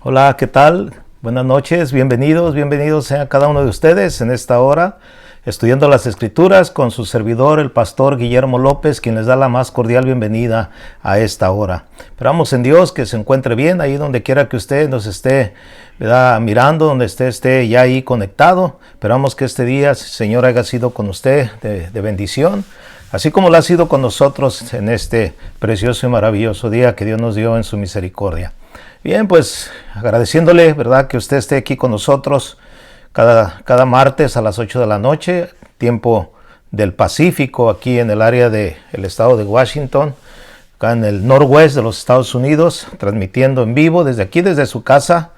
Hola, ¿qué tal? Buenas noches, bienvenidos sean cada uno de ustedes en esta hora, estudiando las Escrituras con su servidor, el pastor Guillermo López, quien les da la más cordial bienvenida a esta hora. Esperamos en Dios que se encuentre bien ahí donde quiera que usted nos esté, ¿verdad?, mirando, donde esté ya ahí conectado. Esperamos que este día, Señor, haya sido con usted de bendición, así como lo ha sido con nosotros en este precioso y maravilloso día que Dios nos dio en su misericordia. Bien, pues agradeciéndole, ¿verdad?, que usted esté aquí con nosotros cada martes a las 8 de la noche, tiempo del Pacífico, aquí en el área del estado de Washington, acá en el noroeste de los Estados Unidos, transmitiendo en vivo desde aquí, desde su casa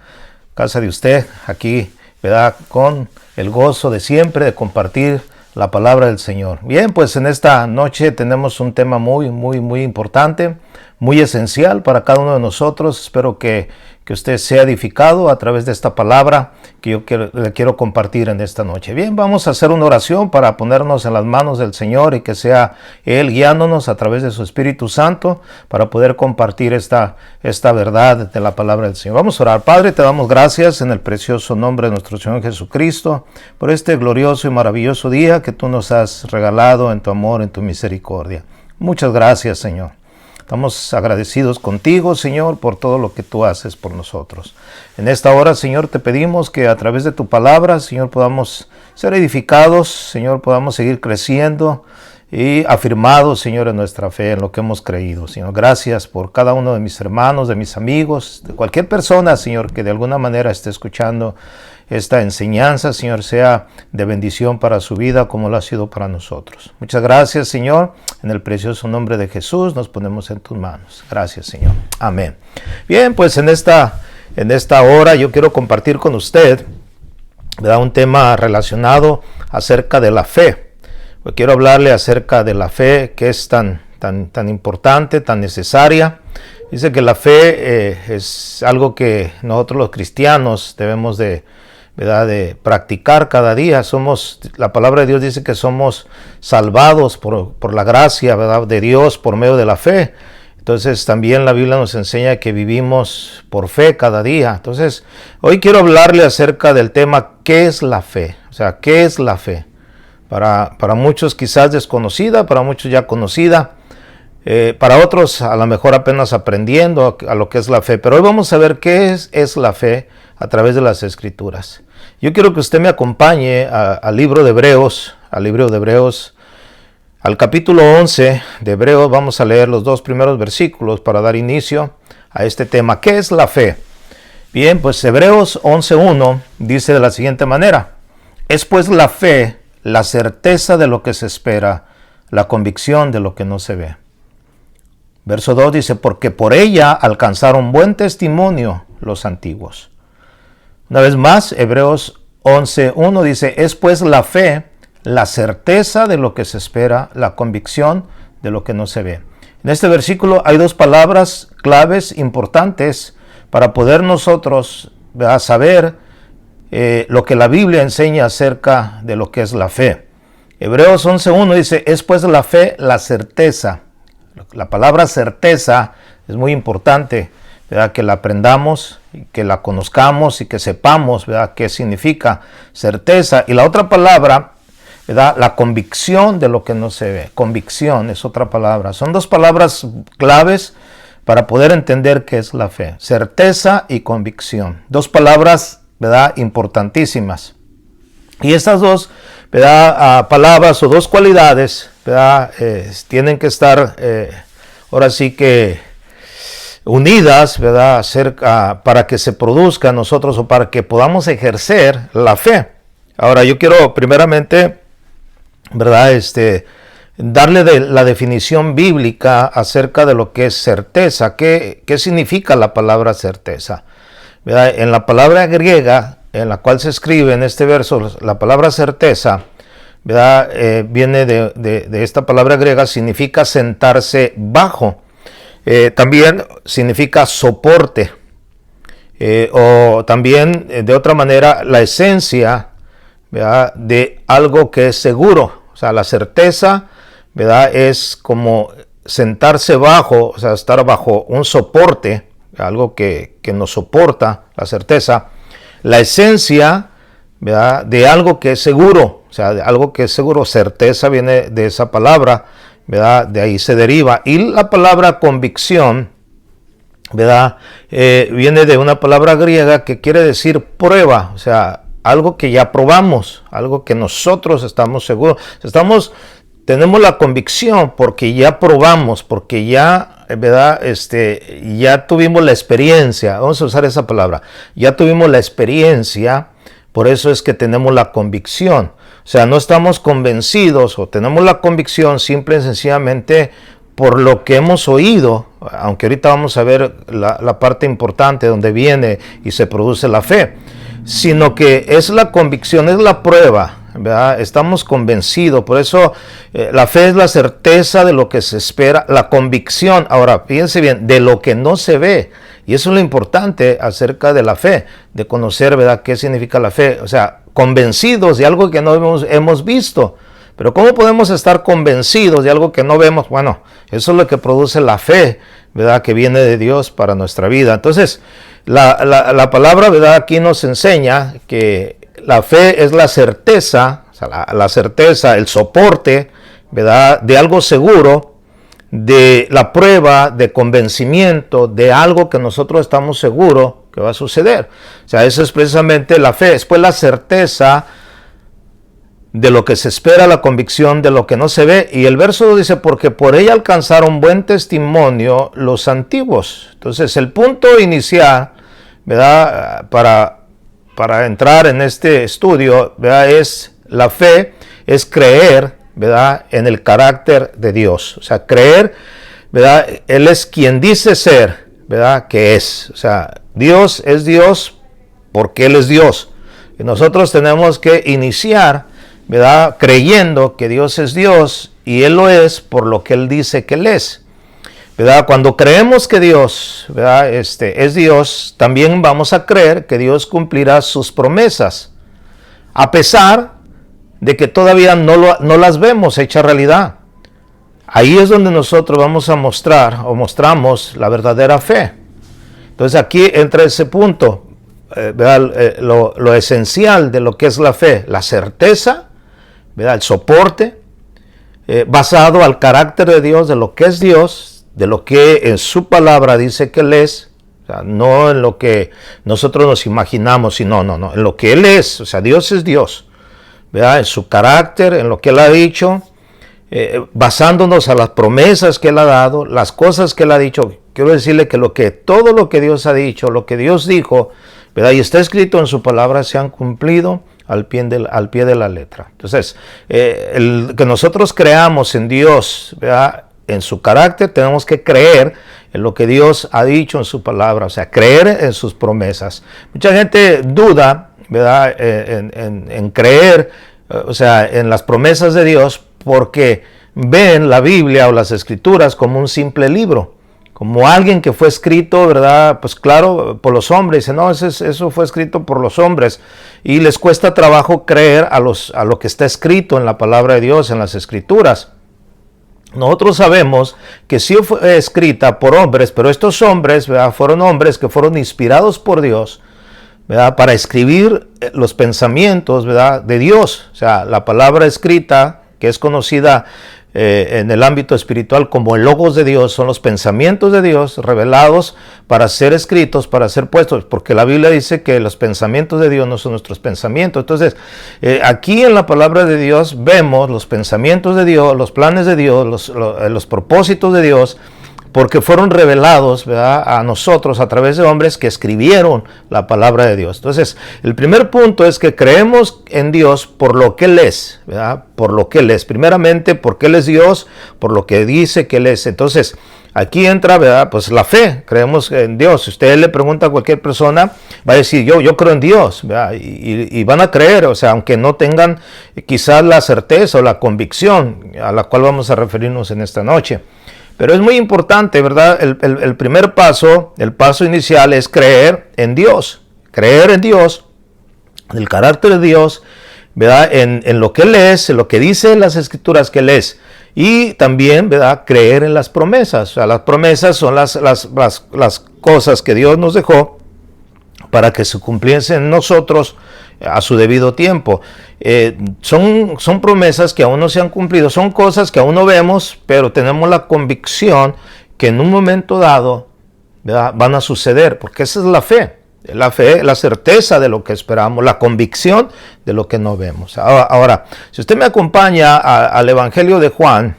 de usted, aquí, ¿verdad?, con el gozo de siempre de compartir la palabra del Señor. Bien, pues en esta noche tenemos un tema muy importante, muy esencial para cada uno de nosotros. Espero que usted sea edificado a través de esta palabra que yo le quiero compartir en esta noche. Bien, vamos a hacer una oración para ponernos en las manos del Señor y que sea Él guiándonos a través de su Espíritu Santo para poder compartir esta verdad de la palabra del Señor. Vamos a orar. Padre, te damos gracias en el precioso nombre de nuestro Señor Jesucristo por este glorioso y maravilloso día que tú nos has regalado en tu amor, en tu misericordia. Muchas gracias, Señor. Estamos agradecidos contigo, Señor, por todo lo que tú haces por nosotros. En esta hora, Señor, te pedimos que a través de tu palabra, Señor, podamos ser edificados, Señor, podamos seguir creciendo y afirmados, Señor, en nuestra fe, en lo que hemos creído. Señor, gracias por cada uno de mis hermanos, de mis amigos, de cualquier persona, Señor, que de alguna manera esté escuchando esta enseñanza, Señor, sea de bendición para su vida como lo ha sido para nosotros. Muchas gracias, Señor. En el precioso nombre de Jesús nos ponemos en tus manos. Gracias, Señor. Amén. Bien, pues en esta hora yo quiero compartir con usted, ¿verdad?, un tema relacionado acerca de la fe. Pues quiero hablarle acerca de la fe, que es tan importante, tan necesaria. Dice que la fe es algo que nosotros los cristianos debemos ¿verdad?, de practicar cada día. La palabra de Dios dice que somos salvados por la gracia, ¿verdad?, de Dios por medio de la fe. Entonces también la Biblia nos enseña que vivimos por fe cada día. Entonces hoy quiero hablarle acerca del tema ¿qué es la fe? O sea, ¿qué es la fe? Para muchos quizás desconocida, para muchos ya conocida, para otros a lo mejor apenas aprendiendo a lo que es la fe. Pero hoy vamos a ver qué es la fe a través de las Escrituras. Yo quiero que usted me acompañe al libro de Hebreos, al capítulo 11 de Hebreos. Vamos a leer los 2 primeros versículos para dar inicio a este tema. ¿Qué es la fe? Bien, pues Hebreos 11:1 dice de la siguiente manera: es pues la fe la certeza de lo que se espera, la convicción de lo que no se ve. Verso 2 dice: porque por ella alcanzaron buen testimonio los antiguos. Una vez más, Hebreos 11:1 dice: es pues la fe la certeza de lo que se espera, la convicción de lo que no se ve. En este versículo hay 2 palabras claves importantes para poder nosotros saber lo que la Biblia enseña acerca de lo que es la fe. Hebreos 11:1 dice: es pues la fe la certeza. La palabra certeza es muy importante, ¿verdad?, que la aprendamos, que la conozcamos y que sepamos, ¿verdad?, qué significa certeza. Y la otra palabra, ¿verdad?, la convicción de lo que no se ve. Convicción es otra palabra. Son 2 palabras claves para poder entender qué es la fe. Certeza y convicción. 2 palabras, ¿verdad?, importantísimas. Y estas 2, ¿verdad?, palabras o 2 cualidades, ¿verdad?, tienen que estar ahora sí que unidas, ¿verdad?, para que se produzca en nosotros o para que podamos ejercer la fe. Ahora yo quiero primeramente, ¿verdad?, darle la definición bíblica acerca de lo que es certeza. ¿Qué significa la palabra certeza? ¿Verdad? En la palabra griega en la cual se escribe en este verso, la palabra certeza, ¿verdad?, viene de esta palabra griega, significa sentarse bajo. También significa soporte. O también, de otra manera, la esencia, ¿verdad?, de algo que es seguro. O sea, la certeza, ¿verdad?, es como sentarse bajo, o sea, estar bajo un soporte, algo que nos soporta, la certeza, la esencia, ¿verdad?, de algo que es seguro, o sea, de algo que es seguro. Certeza viene de esa palabra, ¿verdad?, de ahí se deriva. Y la palabra convicción, ¿verdad?, viene de una palabra griega que quiere decir prueba, o sea, algo que ya probamos, algo que nosotros estamos seguros, tenemos la convicción porque ya probamos, porque ya, ¿verdad?, ya tuvimos la experiencia, vamos a usar esa palabra, ya tuvimos la experiencia, por eso es que tenemos la convicción. O sea, no estamos convencidos o tenemos la convicción simple y sencillamente por lo que hemos oído, aunque ahorita vamos a ver la parte importante donde viene y se produce la fe, sino que es la convicción, es la prueba, ¿verdad? Estamos convencidos, por eso la fe es la certeza de lo que se espera, la convicción, ahora fíjense bien, de lo que no se ve, y eso es lo importante acerca de la fe, de conocer, ¿verdad?, qué significa la fe, o sea, convencidos de algo que no hemos visto. Pero ¿cómo podemos estar convencidos de algo que no vemos? Bueno, eso es lo que produce la fe, ¿verdad?, que viene de Dios para nuestra vida. Entonces, la palabra, ¿verdad?, aquí nos enseña que la fe es la certeza, o sea, la certeza, el soporte, ¿verdad?, de algo seguro, de la prueba, de convencimiento, de algo que nosotros estamos seguros que va a suceder. O sea, eso es precisamente la fe. Después la certeza de lo que se espera, la convicción de lo que no se ve. Y el verso dice, porque por ella alcanzaron buen testimonio los antiguos. Entonces, el punto inicial, ¿verdad?, para entrar en este estudio, ¿verdad?, es la fe, es creer, ¿verdad?, en el carácter de Dios. O sea, creer, ¿verdad?, Él es quien dice ser, ¿verdad?, que es. O sea, Dios es Dios porque Él es Dios. Y nosotros tenemos que iniciar, ¿verdad?, creyendo que Dios es Dios y Él lo es por lo que Él dice que Él es, ¿verdad? Cuando creemos que Dios, ¿verdad?, es Dios, también vamos a creer que Dios cumplirá sus promesas, a pesar de que todavía no las vemos hechas realidad. Ahí es donde nosotros vamos a mostrar o mostramos la verdadera fe. Entonces aquí entra ese punto, ¿verdad?, lo esencial de lo que es la fe, la certeza, ¿verdad?, el soporte, basado al carácter de Dios, de lo que es Dios, de lo que en su palabra dice que Él es, o sea, no en lo que nosotros nos imaginamos, sino en lo que Él es. O sea, Dios es Dios, ¿verdad?, en su carácter, en lo que Él ha dicho, basándonos a las promesas que Él ha dado, las cosas que Él ha dicho. Quiero decirle que todo lo que Dios ha dicho, lo que Dios dijo, ¿verdad?, y está escrito en su palabra, se han cumplido al pie de la letra. Entonces, que nosotros creamos en Dios, ¿verdad?, en su carácter, tenemos que creer en lo que Dios ha dicho en su palabra, o sea, creer en sus promesas. Mucha gente duda, ¿verdad?, en creer, o sea, en las promesas de Dios, porque ven la Biblia o las Escrituras como un simple libro, como alguien que fue escrito, ¿verdad?, pues claro, por los hombres. Dicen, no, eso fue escrito por los hombres, y les cuesta trabajo creer a lo que está escrito en la palabra de Dios, en las Escrituras. Nosotros sabemos que sí fue escrita por hombres, pero estos hombres, ¿verdad?, fueron hombres que fueron inspirados por Dios, ¿verdad?, para escribir los pensamientos, ¿verdad?, de Dios. O sea, la palabra escrita, que es conocida en el ámbito espiritual como el logos de Dios, son los pensamientos de Dios revelados para ser escritos, para ser puestos, porque la Biblia dice que los pensamientos de Dios no son nuestros pensamientos. Entonces, aquí en la palabra de Dios vemos los pensamientos de Dios, los planes de Dios, los propósitos de Dios, porque fueron revelados, ¿verdad?, a nosotros a través de hombres que escribieron la palabra de Dios. Entonces, el primer punto es que creemos en Dios por lo que Él es, ¿verdad?, por lo que Él es. Primeramente, porque Él es Dios, por lo que dice que Él es. Entonces, aquí entra, ¿verdad?, pues la fe. Creemos en Dios. Si usted le pregunta a cualquier persona, va a decir, yo creo en Dios, ¿verdad?, y van a creer, o sea, aunque no tengan quizás la certeza o la convicción a la cual vamos a referirnos en esta noche. Pero es muy importante, ¿verdad? El primer paso, el paso inicial es creer en Dios, en el carácter de Dios, ¿verdad?, en lo que Él es, en lo que dice las Escrituras que Él es. Y también, ¿verdad?, creer en las promesas. O sea, las promesas son las cosas que Dios nos dejó para que se cumpliesen en nosotros a su debido tiempo. Son promesas que aún no se han cumplido, son cosas que aún no vemos, pero tenemos la convicción que en un momento dado, ¿verdad?, van a suceder, porque esa es la fe. La fe, la certeza de lo que esperamos, la convicción de lo que no vemos. Ahora, si usted me acompaña al Evangelio de Juan,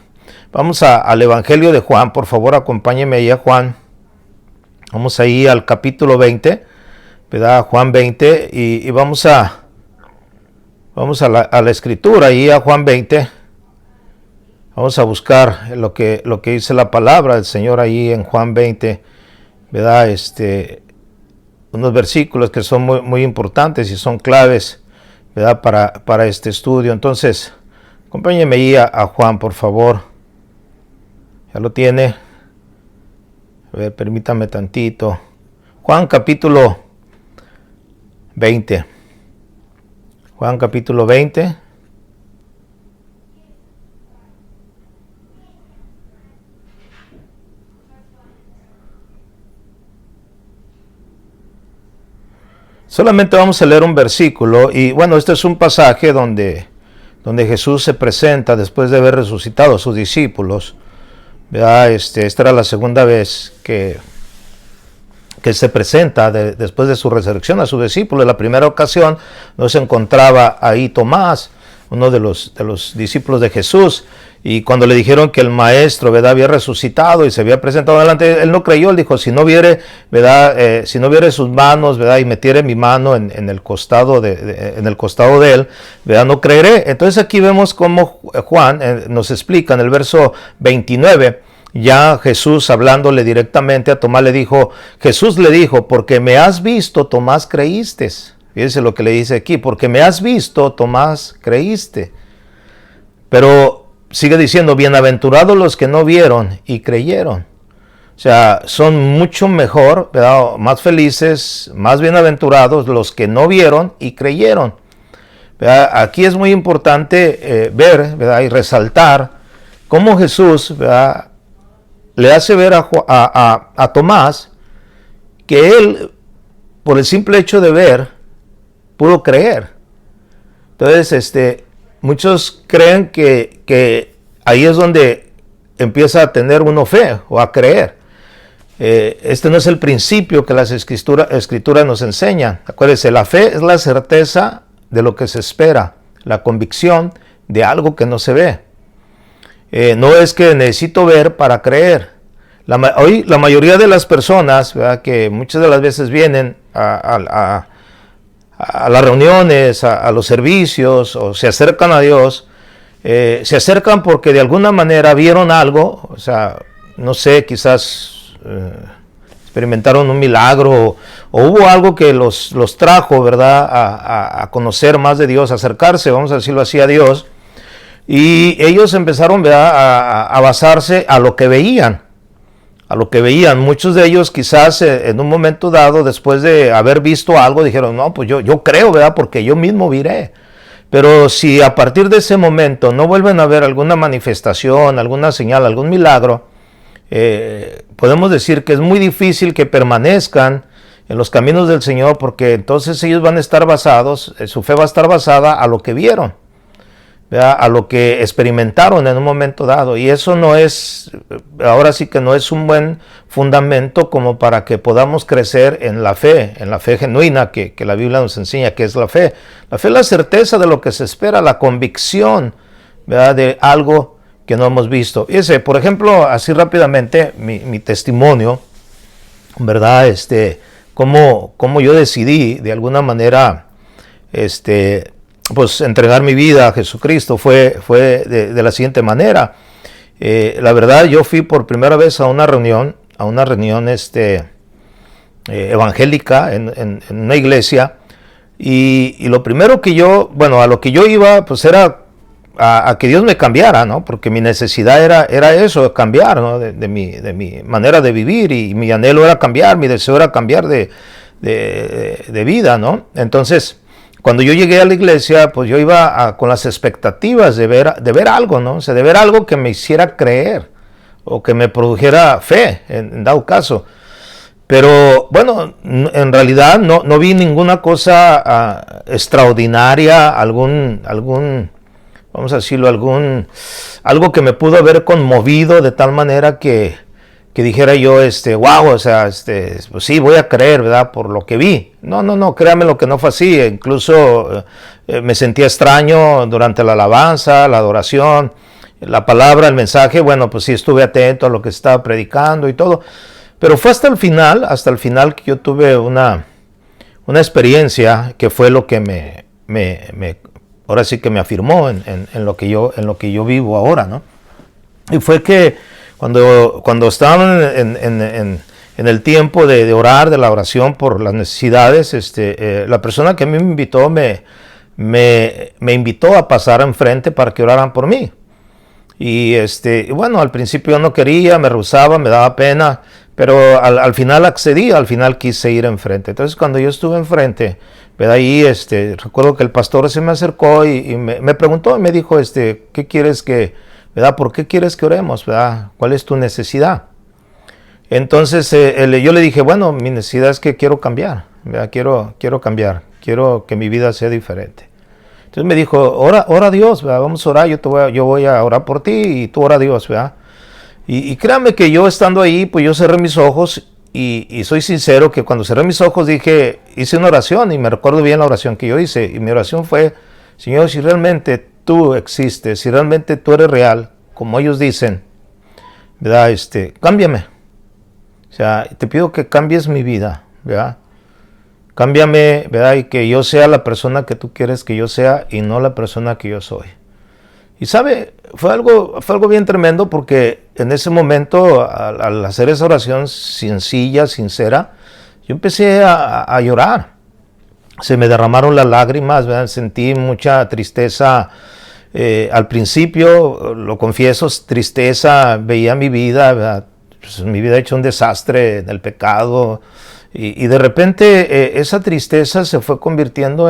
vamos al Evangelio de Juan, por favor acompáñeme ahí a Juan. Vamos ahí al capítulo 20, ¿verdad? Juan 20, y vamos a la escritura, ahí a Juan 20. Vamos a buscar lo que dice la palabra del Señor ahí en Juan 20, ¿verdad? Unos versículos que son muy, muy importantes y son claves, ¿verdad?, para este estudio. Entonces, acompáñenme ahí a Juan, por favor. Ya lo tiene. A ver, permítame tantito. Juan capítulo 20. Juan capítulo 20. Solamente vamos a leer un versículo y bueno, este es un pasaje donde Jesús se presenta después de haber resucitado a sus discípulos, ¿verdad? Esta era la segunda vez que se presenta después de su resurrección a sus discípulos. En la primera ocasión no se encontraba ahí Tomás, uno de los discípulos de Jesús, y cuando le dijeron que el maestro, ¿verdad?, había resucitado y se había presentado delante, él no creyó. Él dijo, si no viere, ¿verdad?, si no viere sus manos, ¿verdad?, y metiere mi mano en el costado de él, ¿verdad?, no creeré. Entonces aquí vemos cómo Juan nos explica en el verso 29, ya Jesús hablándole directamente a Tomás le dijo, Jesús le dijo, porque me has visto, Tomás, creíste. Fíjense lo que le dice aquí, porque me has visto, Tomás, creíste. Pero sigue diciendo, bienaventurados los que no vieron y creyeron. O sea, son mucho mejor, ¿verdad?, más felices, más bienaventurados los que no vieron y creyeron. ¿Verdad? Aquí es muy importante ver, ¿verdad?, y resaltar cómo Jesús, ¿verdad?, le hace ver a Tomás que él, por el simple hecho de ver, pudo creer. Entonces, muchos creen que ahí es donde empieza a tener uno fe o a creer. Este no es el principio que las escrituras nos enseñan. Acuérdense, la fe es la certeza de lo que se espera, la convicción de algo que no se ve. No es que necesito ver para creer. Hoy la mayoría de las personas, ¿verdad?, que muchas de las veces vienen a las reuniones, a los servicios, o se acercan a Dios, se acercan porque de alguna manera vieron algo, o sea, no sé, quizás experimentaron un milagro, o hubo algo que los trajo, ¿verdad?, a conocer más de Dios, a acercarse, vamos a decirlo así, a Dios. Y ellos empezaron, ¿verdad?, a basarse a lo que veían. Muchos de ellos quizás en un momento dado, después de haber visto algo, dijeron, no, pues yo creo, ¿verdad?, porque yo mismo viré. Pero si a partir de ese momento no vuelven a ver alguna manifestación, alguna señal, algún milagro, podemos decir que es muy difícil que permanezcan en los caminos del Señor, porque entonces ellos van a estar basados, su fe va a estar basada a lo que vieron, ¿verdad?, a lo que experimentaron en un momento dado, y eso no es, ahora sí que no es un buen fundamento como para que podamos crecer en la fe genuina que la Biblia nos enseña que es la fe. La fe es la certeza de lo que se espera, la convicción, ¿verdad?, de algo que no hemos visto. Fíjense, por ejemplo, así rápidamente, mi testimonio, ¿verdad?, cómo yo decidí de alguna manera, pues entregar mi vida a Jesucristo fue de la siguiente manera. La verdad, yo fui por primera vez a una reunión evangélica en una iglesia, y lo primero que a lo que yo iba, pues era a que Dios me cambiara, ¿no? Porque mi necesidad era eso, cambiar, ¿no?, de mi manera de vivir, y mi anhelo era cambiar, mi deseo era cambiar de vida, ¿no? Entonces, cuando yo llegué a la iglesia, pues yo iba con las expectativas de ver algo, ¿no? O sea, de ver algo que me hiciera creer o que me produjera fe, en dado caso. Pero bueno, en realidad no vi ninguna cosa extraordinaria, vamos a decirlo, algo que me pudo haber conmovido de tal manera que dijera yo, wow, o sea, pues sí, voy a creer, ¿verdad? Por lo que vi. No, créame lo que no fue así. Incluso me sentía extraño durante la alabanza, la adoración, la palabra, el mensaje. Bueno, pues sí, estuve atento a lo que estaba predicando y todo. Pero fue hasta el final que yo tuve una experiencia que fue lo que ahora sí que me afirmó en lo que yo vivo ahora, ¿no? Y fue que cuando estaban en el tiempo de orar, de la oración por las necesidades, la persona que a mí me invitó me invitó a pasar enfrente para que oraran por mí. Y bueno, al principio yo no quería, me rehusaba, me daba pena, pero al final accedí, al final quise ir enfrente. Entonces cuando yo estuve enfrente, ¿verdad? Ahí recuerdo que el pastor se me acercó y me preguntó, y me dijo, ¿qué quieres ¿verdad? ¿Por qué quieres que oremos? ¿Verdad? ¿Cuál es tu necesidad? Entonces yo le dije, bueno, mi necesidad es que quiero cambiar, ¿verdad? Quiero cambiar, quiero que mi vida sea diferente. Entonces me dijo, ora a Dios, ¿verdad? Vamos a orar, yo voy a orar por ti y tú ora a Dios, ¿verdad? Y créanme que yo estando ahí, pues yo cerré mis ojos y soy sincero que cuando cerré mis ojos hice una oración y me recuerdo bien la oración que yo hice. Y mi oración fue, Señor, si realmente tú existes, si realmente tú eres real, como ellos dicen, ¿verdad? Cámbiame. O sea, te pido que cambies mi vida, ¿verdad? Cámbiame, ¿verdad? Y que yo sea la persona que tú quieres que yo sea y no la persona que yo soy. Y sabe, fue algo bien tremendo porque en ese momento, al hacer esa oración sencilla, sincera, yo empecé a llorar. Se me derramaron las lágrimas, ¿verdad? Sentí mucha tristeza. Al principio, lo confieso, tristeza, veía mi vida, ¿verdad? Pues mi vida hecha un desastre en el pecado. Y de repente esa tristeza se fue convirtiendo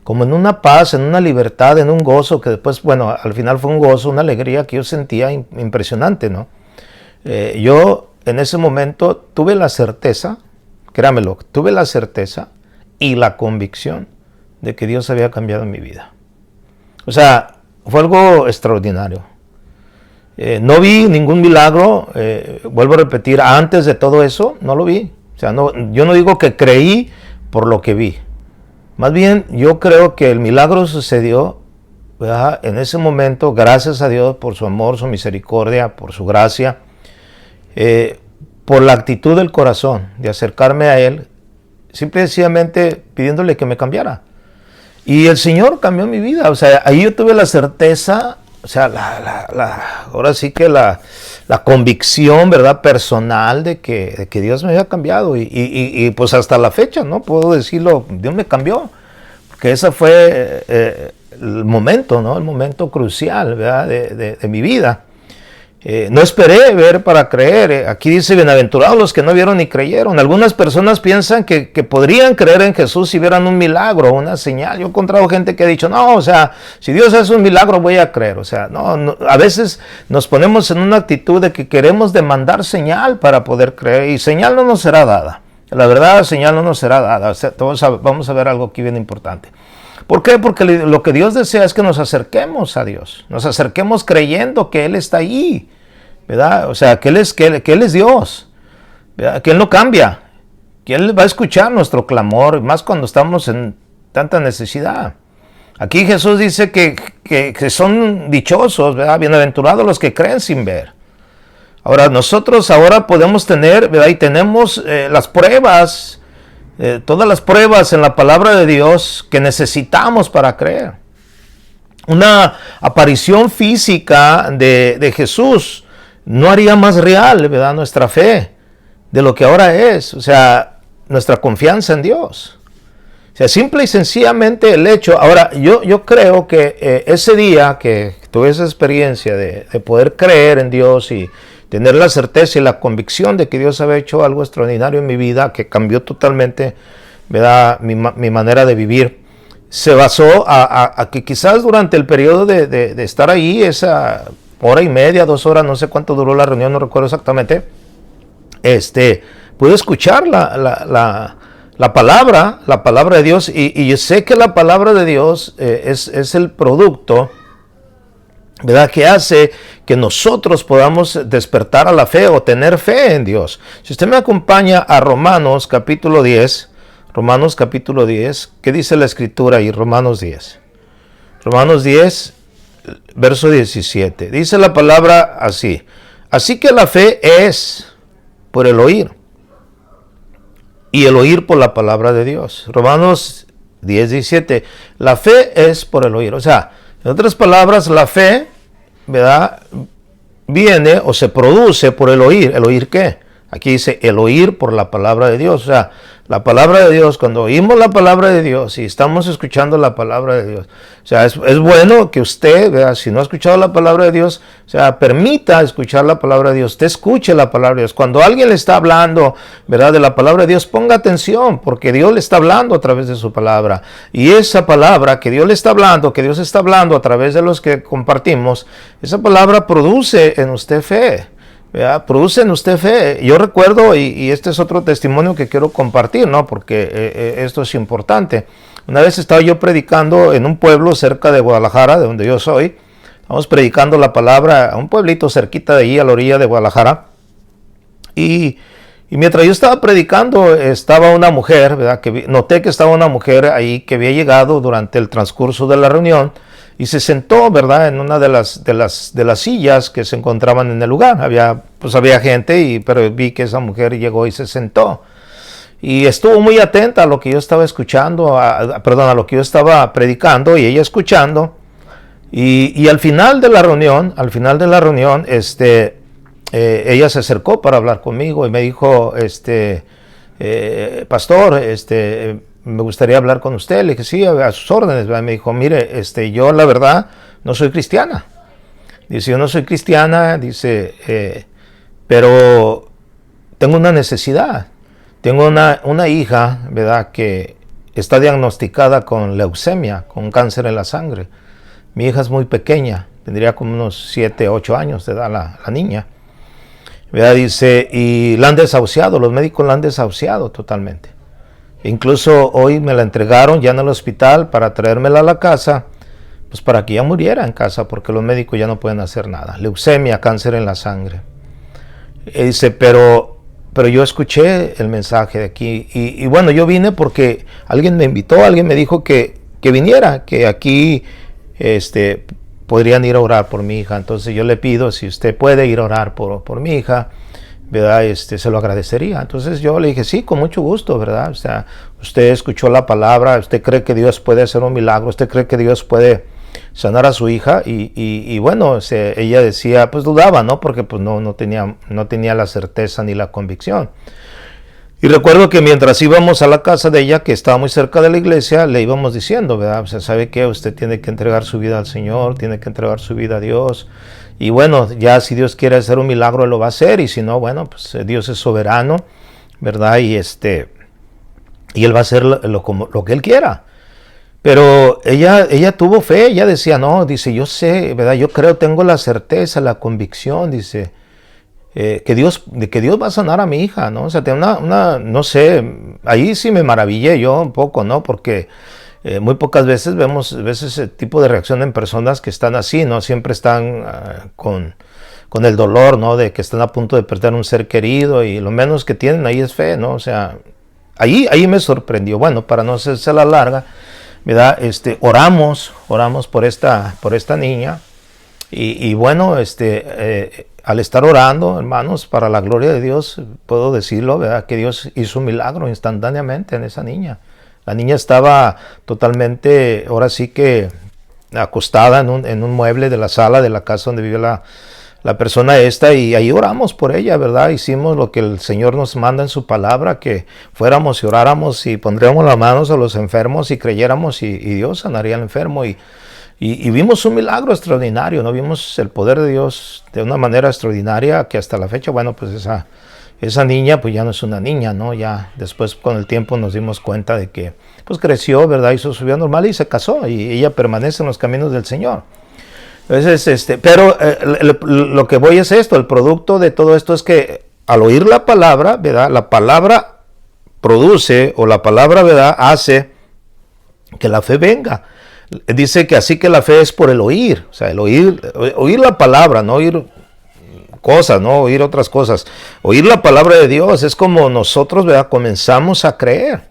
como en una paz, en una libertad, en un gozo, que después, bueno, al final fue un gozo, una alegría que yo sentía impresionante, ¿no? Yo en ese momento tuve la certeza, créamelo, tuve la certeza y la convicción de que Dios había cambiado mi vida. O sea, fue algo extraordinario. No vi ningún milagro, vuelvo a repetir, antes de todo eso, no lo vi. O sea, yo no digo que creí por lo que vi. Más bien, yo creo que el milagro sucedió, ¿verdad? En ese momento, gracias a Dios por su amor, su misericordia, por su gracia, por la actitud del corazón de acercarme a Él, simple y sencillamente pidiéndole que me cambiara. Y el Señor cambió mi vida. O sea, ahí yo tuve la certeza. O sea, ahora sí que la convicción, ¿verdad? Personal de que Dios me había cambiado. Y pues hasta la fecha, ¿no? Puedo decirlo, Dios me cambió. Porque ese fue el momento, ¿no? El momento crucial, ¿verdad? De mi vida. No esperé ver para creer. Aquí dice, bienaventurados los que no vieron ni creyeron. Algunas personas piensan que podrían creer en Jesús si vieran un milagro, una señal. Yo he encontrado gente que ha dicho, no, o sea, si Dios hace un milagro voy a creer. O sea, no, a veces nos ponemos en una actitud de que queremos demandar señal para poder creer y señal no nos será dada. La verdad, señal no nos será dada. O sea, vamos a ver algo aquí bien importante. ¿Por qué? Porque lo que Dios desea es que nos acerquemos a Dios. Nos acerquemos creyendo que Él está ahí, ¿verdad? O sea, que Él es Dios, ¿verdad? Que Él no cambia, que Él va a escuchar nuestro clamor, más cuando estamos en tanta necesidad. Aquí Jesús dice que son dichosos, ¿verdad? Bienaventurados los que creen sin ver. Ahora, nosotros ahora podemos tener, ¿verdad? Y tenemos las pruebas, todas las pruebas en la palabra de Dios que necesitamos para creer. Una aparición física de Jesús no haría más real, ¿verdad? Nuestra fe de lo que ahora es, o sea, nuestra confianza en Dios. O sea, simple y sencillamente el hecho. Ahora, yo creo que ese día que tuve esa experiencia de poder creer en Dios y tener la certeza y la convicción de que Dios había hecho algo extraordinario en mi vida, que cambió totalmente ¿verdad? Mi manera de vivir se basó a que quizás durante el periodo de estar ahí, esa hora y media, 2 horas, no sé cuánto duró la reunión, no recuerdo exactamente, pude escuchar la palabra de Dios, y yo sé que la palabra de Dios es el producto, ¿verdad?, que hace que nosotros podamos despertar a la fe o tener fe en Dios. Si usted me acompaña a Romanos capítulo 10, ¿qué dice la escritura ahí? Romanos 10, verso 17. Dice la palabra así: así que la fe es por el oír, y el oír por la palabra de Dios. Romanos 10, 17. La fe es por el oír. O sea, en otras palabras, la fe, ¿verdad?, viene o se produce por el oír. ¿El oír qué? Aquí dice el oír por la palabra de Dios. O sea, la palabra de Dios, cuando oímos la palabra de Dios y estamos escuchando la palabra de Dios, o sea, es bueno que usted, ¿verdad?, si no ha escuchado la palabra de Dios, o sea, permita escuchar la palabra de Dios, usted escuche la palabra de Dios. Cuando alguien le está hablando, ¿verdad?, de la palabra de Dios, ponga atención, porque Dios le está hablando a través de su palabra. Y esa palabra que Dios le está hablando, que Dios está hablando a través de los que compartimos, esa palabra produce en usted fe. ¿Verdad? Produce en usted fe. Yo recuerdo, y este es otro testimonio que quiero compartir, ¿no?, porque esto es importante. Una vez estaba yo predicando en un pueblo cerca de Guadalajara, de donde yo soy. Estamos predicando la palabra a un pueblito cerquita de allí, a la orilla de Guadalajara. Y mientras yo estaba predicando, estaba una mujer, ¿verdad?, noté que estaba una mujer ahí que había llegado durante el transcurso de la reunión y se sentó, ¿verdad?, en una de las sillas que se encontraban en el lugar. Había gente, pero vi que esa mujer llegó y se sentó. Y estuvo muy atenta a lo que yo estaba escuchando, a lo que yo estaba predicando, y ella escuchando. Y al final de la reunión, ella se acercó para hablar conmigo y me dijo, pastor, me gustaría hablar con usted. Le dije, sí, a sus órdenes. Me dijo, mire, yo la verdad no soy cristiana. Dice, yo no soy cristiana, dice, pero tengo una necesidad. Tengo una hija, ¿verdad?, que está diagnosticada con leucemia, con cáncer en la sangre. Mi hija es muy pequeña, tendría como unos 7, 8 años de edad la niña. ¿Verdad? Dice, y la han desahuciado, los médicos la han desahuciado totalmente. Incluso hoy me la entregaron ya en el hospital para traérmela a la casa, pues para que ya muriera en casa, porque los médicos ya no pueden hacer nada. Leucemia, cáncer en la sangre. Y dice, pero yo escuché el mensaje de aquí, y bueno, yo vine porque alguien me invitó, alguien me dijo que viniera, que aquí podrían ir a orar por mi hija. Entonces yo le pido, si usted puede ir a orar por mi hija, ¿verdad?, se lo agradecería. Entonces yo le dije, sí, con mucho gusto, ¿verdad? O sea, usted escuchó la palabra, usted cree que Dios puede hacer un milagro, usted cree que Dios puede sanar a su hija. Y bueno, ella decía, pues dudaba, ¿no?, porque pues no tenía la certeza ni la convicción. Y recuerdo que mientras íbamos a la casa de ella, que estaba muy cerca de la iglesia, le íbamos diciendo, ¿verdad? O sea, ¿sabe qué? Usted tiene que entregar su vida al Señor, tiene que entregar su vida a Dios. Y bueno, ya si Dios quiere hacer un milagro, Él lo va a hacer. Y si no, bueno, pues Dios es soberano, ¿verdad? Y Él va a hacer lo que Él quiera. Pero ella tuvo fe, ella decía, no, dice, yo sé, ¿verdad? Yo creo, tengo la certeza, la convicción, dice, que Dios va a sanar a mi hija, ¿no? O sea, tiene no sé, ahí sí me maravillé yo un poco, ¿no? Porque muy pocas veces vemos ese tipo de reacción en personas que están así, ¿no? Siempre están con el dolor, ¿no?, de que están a punto de perder un ser querido, y lo menos que tienen ahí es fe, ¿no? O sea, ahí me sorprendió. Bueno, para no hacerse la larga, ¿verdad?, oramos por esta niña, y bueno, al estar orando, hermanos, para la gloria de Dios, puedo decirlo, ¿verdad?, que Dios hizo un milagro instantáneamente en esa niña. La niña estaba totalmente, ahora sí que acostada en un mueble de la sala de la casa donde vive la persona esta, y ahí oramos por ella, ¿verdad? Hicimos lo que el Señor nos manda en su palabra, que fuéramos y oráramos y pondríamos las manos a los enfermos y creyéramos, y Dios sanaría al enfermo. Y Y vimos un milagro extraordinario, ¿no? Vimos el poder de Dios de una manera extraordinaria que hasta la fecha, bueno, pues esa niña pues ya no es una niña, ¿no? Ya después con el tiempo nos dimos cuenta de que pues creció, ¿verdad? Hizo su vida normal y se casó y ella permanece en los caminos del Señor. Entonces, pero lo que voy es esto, el producto de todo esto es que al oír la palabra, ¿verdad? La palabra produce, o la palabra, ¿verdad?, hace que la fe venga. Dice que así que la fe es por el oír, o sea, el oír la palabra, no oír cosas, no oír otras cosas. Oír la palabra de Dios es como nosotros, ¿verdad?, comenzamos a creer.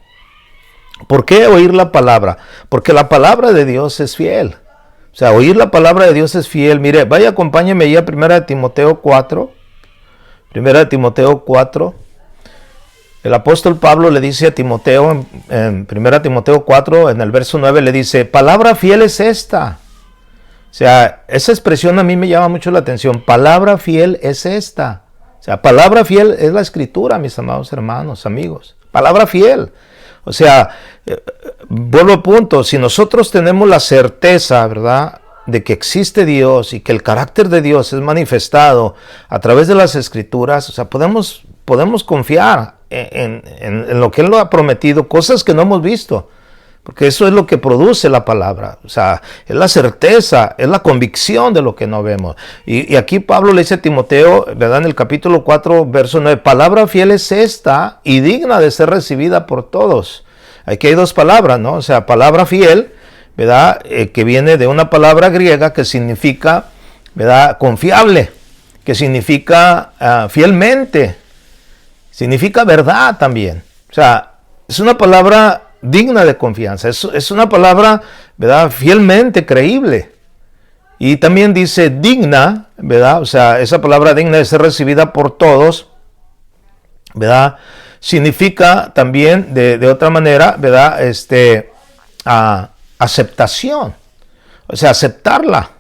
¿Por qué oír la palabra? Porque la palabra de Dios es fiel. O sea, oír la palabra de Dios es fiel. Mire, vaya, acompáñeme ya a 1 Timoteo 4. 1 Timoteo 4. El apóstol Pablo le dice a Timoteo, en 1 Timoteo 4, en el verso 9, le dice, palabra fiel es esta. O sea, esa expresión a mí me llama mucho la atención. Palabra fiel es esta. O sea, palabra fiel es la escritura, mis amados hermanos, amigos. Palabra fiel. O sea, vuelvo a punto, si nosotros tenemos la certeza, ¿verdad?, de que existe Dios y que el carácter de Dios es manifestado a través de las escrituras, o sea, podemos confiar en lo que Él lo ha prometido, cosas que no hemos visto, porque eso es lo que produce la palabra, o sea, es la certeza, es la convicción de lo que no vemos. Y aquí Pablo le dice a Timoteo, ¿verdad?, en el capítulo 4, verso 9, palabra fiel es esta y digna de ser recibida por todos. Aquí hay dos palabras, ¿no? O sea, palabra fiel, ¿verdad?, que viene de una palabra griega que significa, ¿verdad?, confiable, que significa fielmente, significa verdad también. O sea, es una palabra digna de confianza, es una palabra, ¿verdad?, fielmente creíble. Y también dice digna, ¿verdad? O sea, esa palabra digna de ser recibida por todos, ¿verdad? Significa también, de otra manera, ¿verdad?, aceptación. O sea, aceptarla.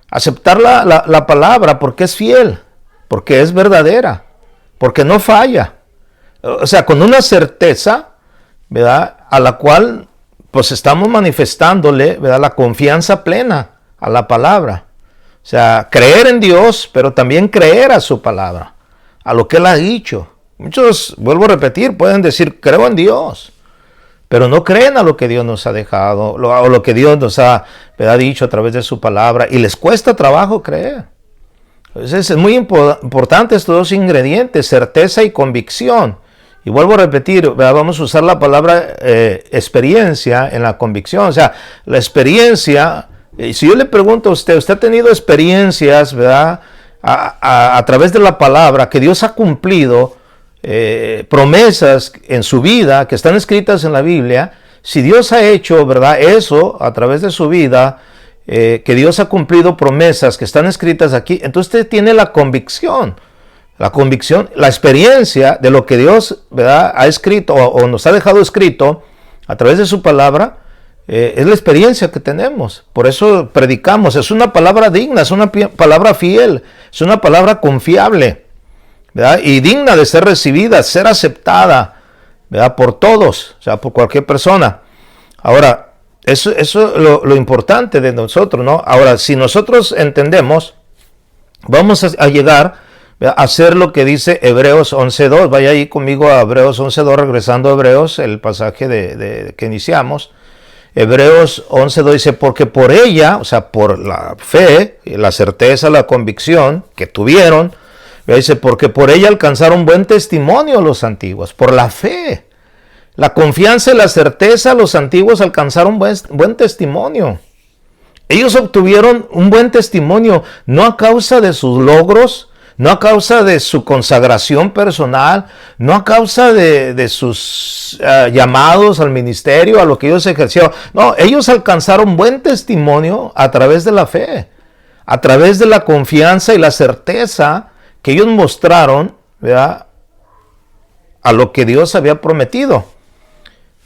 Aceptar la palabra porque es fiel, porque es verdadera, porque no falla. O sea, con una certeza, ¿verdad?, a la cual pues estamos manifestándole, ¿verdad?, la confianza plena a la palabra. O sea, creer en Dios, pero también creer a su palabra, a lo que Él ha dicho. Muchos, vuelvo a repetir, pueden decir, creo en Dios, pero no creen a lo que Dios nos ha dejado, o lo que Dios nos ha, ¿verdad?, dicho a través de su palabra, y les cuesta trabajo creer. Entonces es muy importante estos dos ingredientes, certeza y convicción. Y vuelvo a repetir, ¿verdad?, vamos a usar la palabra experiencia en la convicción. O sea, la experiencia, si yo le pregunto a usted ha tenido experiencias, ¿verdad?, a través de la palabra que Dios ha cumplido, promesas en su vida que están escritas en la Biblia. Si Dios ha hecho, ¿verdad?, eso a través de su vida, que Dios ha cumplido promesas que están escritas aquí, entonces usted tiene la convicción, la experiencia de lo que Dios, ¿verdad?, ha escrito o nos ha dejado escrito a través de su palabra. Es la experiencia que tenemos, por eso predicamos. Es una palabra digna, es una palabra fiel, es una palabra confiable, ¿verdad?, y digna de ser recibida, ser aceptada, ¿verdad?, por todos, o sea, por cualquier persona. Ahora, eso es lo importante de nosotros, ¿no? Ahora, si nosotros entendemos, vamos a llegar a hacer lo que dice Hebreos 11.2. Vaya ahí conmigo a Hebreos 11.2, regresando a Hebreos, el pasaje que iniciamos. Hebreos 11.2 dice, porque por ella, o sea, por la fe, la certeza, la convicción que tuvieron, dice, porque por ella alcanzaron buen testimonio los antiguos, por la fe, la confianza y la certeza, los antiguos alcanzaron buen testimonio. Ellos obtuvieron un buen testimonio, no a causa de sus logros, no a causa de su consagración personal, no a causa de sus llamados al ministerio, a lo que ellos ejercieron. No, ellos alcanzaron buen testimonio a través de la fe, a través de la confianza y la certeza que ellos mostraron, ¿verdad?, a lo que Dios había prometido.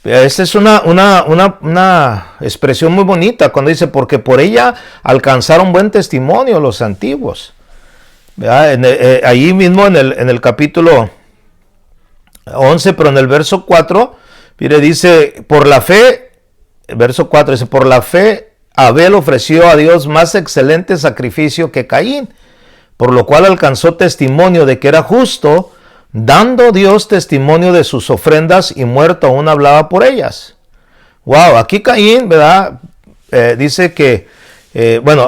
Esta es una expresión muy bonita cuando dice, porque por ella alcanzaron buen testimonio los antiguos. Ahí mismo en el capítulo 11, pero en el verso 4, mire, dice, por la fe, verso 4 dice, por la fe Abel ofreció a Dios más excelente sacrificio que Caín, por lo cual alcanzó testimonio de que era justo, dando Dios testimonio de sus ofrendas y muerto aún hablaba por ellas. Wow, aquí Caín, ¿verdad? Dice que,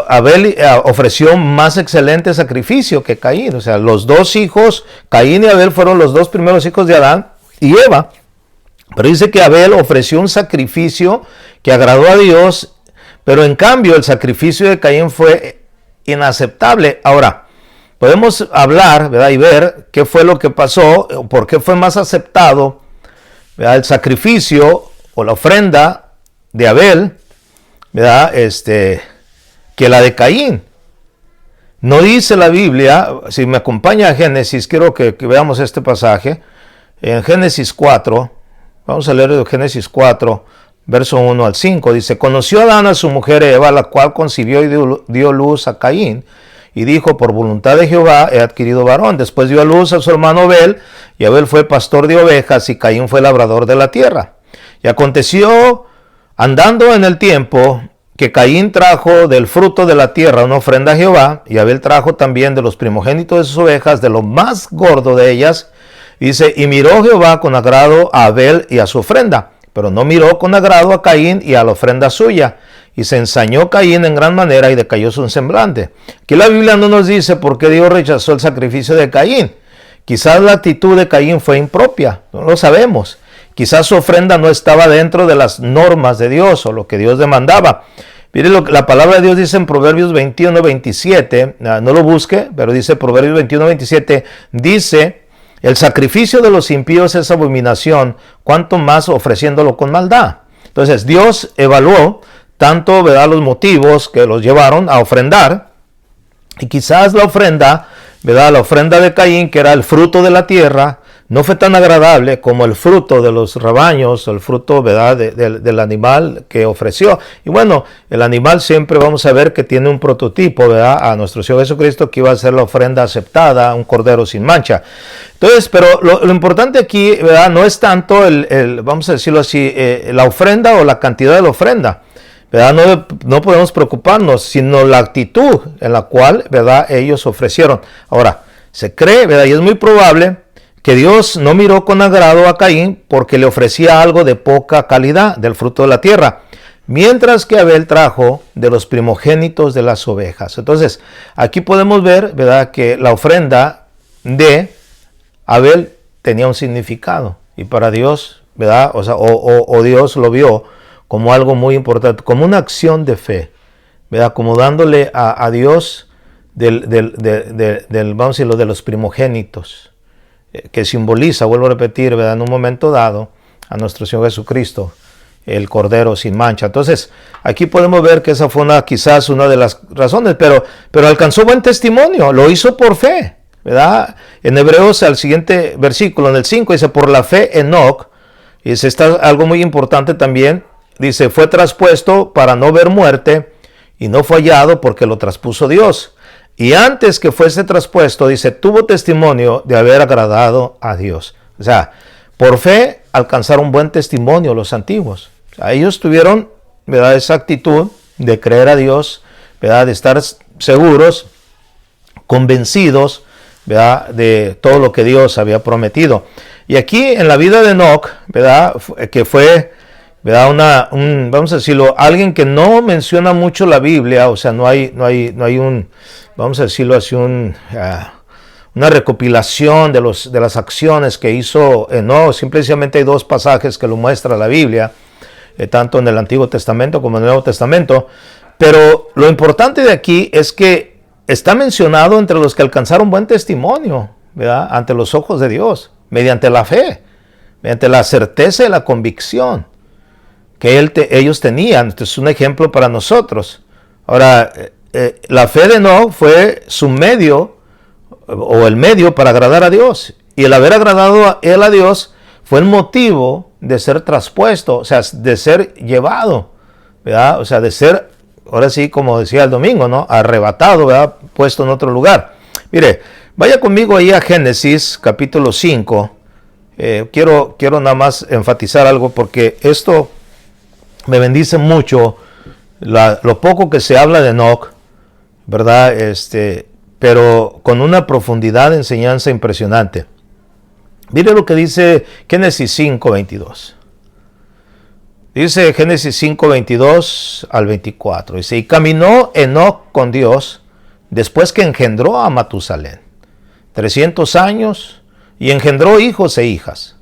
Abel ofreció más excelente sacrificio que Caín. O sea, los dos hijos, Caín y Abel, fueron los dos primeros hijos de Adán y Eva. Pero dice que Abel ofreció un sacrificio que agradó a Dios, pero en cambio el sacrificio de Caín fue inaceptable. Ahora, podemos hablar, ¿verdad?, y ver qué fue lo que pasó, por qué fue más aceptado, ¿verdad?, el sacrificio o la ofrenda de Abel, ¿verdad?, que la de Caín. No dice la Biblia, si me acompaña a Génesis, quiero que veamos este pasaje, en Génesis 4, vamos a leer de Génesis 4, verso 1 al 5, dice: conoció Adán a su mujer Eva, la cual concibió y dio luz a Caín, y dijo: por voluntad de Jehová he adquirido varón. Después dio a luz a su hermano Abel, y Abel fue pastor de ovejas, y Caín fue labrador de la tierra. Y aconteció, andando en el tiempo, que Caín trajo del fruto de la tierra una ofrenda a Jehová, y Abel trajo también de los primogénitos de sus ovejas, de lo más gordo de ellas. Dice: y miró Jehová con agrado a Abel y a su ofrenda, pero no miró con agrado a Caín y a la ofrenda suya. Y se ensañó Caín en gran manera y decayó su semblante. Aquí la Biblia no nos dice por qué Dios rechazó el sacrificio de Caín. Quizás la actitud de Caín fue impropia, no lo sabemos. Quizás su ofrenda no estaba dentro de las normas de Dios o lo que Dios demandaba. Mire lo que la palabra de Dios dice en Proverbios 21:27, no lo busque, pero dice Proverbios 21:27, dice: el sacrificio de los impíos es abominación, cuanto más ofreciéndolo con maldad. Entonces Dios evaluó tanto, ¿verdad?, los motivos que los llevaron a ofrendar, y quizás la ofrenda, ¿verdad?, la ofrenda de Caín, que era el fruto de la tierra, no fue tan agradable como el fruto de los rebaños, el fruto, ¿verdad?, del animal que ofreció. Y bueno, el animal siempre vamos a ver que tiene un prototipo, ¿verdad?, a nuestro Señor Jesucristo, que iba a ser la ofrenda aceptada, un cordero sin mancha. Entonces, pero lo importante aquí, ¿verdad?, no es tanto vamos a decirlo así, la ofrenda o la cantidad de la ofrenda, ¿verdad? No podemos preocuparnos, sino la actitud en la cual, ¿verdad?, ellos ofrecieron. Ahora, se cree, ¿verdad?, y es muy probable que Dios no miró con agrado a Caín porque le ofrecía algo de poca calidad del fruto de la tierra, mientras que Abel trajo de los primogénitos de las ovejas. Entonces, aquí podemos ver, ¿verdad?, que la ofrenda de Abel tenía un significado, y para Dios, ¿verdad?, o Dios lo vio como algo muy importante, como una acción de fe, ¿verdad?, como dándole a Dios vamos a decirlo, de los primogénitos, que simboliza, vuelvo a repetir, ¿verdad?, en un momento dado, a nuestro Señor Jesucristo, el Cordero sin mancha. Entonces, aquí podemos ver que esa fue quizás una de las razones, pero alcanzó buen testimonio, lo hizo por fe, ¿verdad? En Hebreos, al siguiente versículo, en el 5, dice: por la fe Enoc, y está algo muy importante también, dice: fue traspuesto para no ver muerte, y no fue hallado porque lo traspuso Dios. Y antes que fuese traspuesto, dice, tuvo testimonio de haber agradado a Dios. O sea, por fe alcanzaron buen testimonio los antiguos. O sea, ellos tuvieron, ¿verdad?, esa actitud de creer a Dios, ¿verdad?, de estar seguros, convencidos, ¿verdad?, de todo lo que Dios había prometido. Y aquí en la vida de Enoc, ¿verdad?, que fue, ¿verdad?, vamos a decirlo, alguien que no menciona mucho la Biblia, o sea, no hay un, vamos a decirlo así, una recopilación de las acciones que hizo Enoc. Simplemente hay dos pasajes que lo muestra la Biblia, tanto en el Antiguo Testamento como en el Nuevo Testamento. Pero lo importante de aquí es que está mencionado entre los que alcanzaron buen testimonio, ¿verdad?, ante los ojos de Dios, mediante la fe, mediante la certeza y la convicción que ellos tenían. Este es un ejemplo para nosotros. Ahora, la fe de Enoc fue su medio, o el medio para agradar a Dios. Y el haber agradado a él a Dios fue el motivo de ser traspuesto, o sea, de ser llevado, ¿verdad? O sea, de ser, ahora sí, como decía el domingo, ¿no?, arrebatado, ¿verdad?, puesto en otro lugar. Mire, vaya conmigo ahí a Génesis capítulo 5. Quiero nada más enfatizar algo, porque esto me bendice mucho, lo poco que se habla de Enoc, ¿verdad? Pero con una profundidad de enseñanza impresionante. Mire lo que dice Génesis 5:22. Dice Génesis 5:22 al 24. Dice, y caminó Enoc con Dios después que engendró a Matusalén 300 años y engendró hijos e hijas.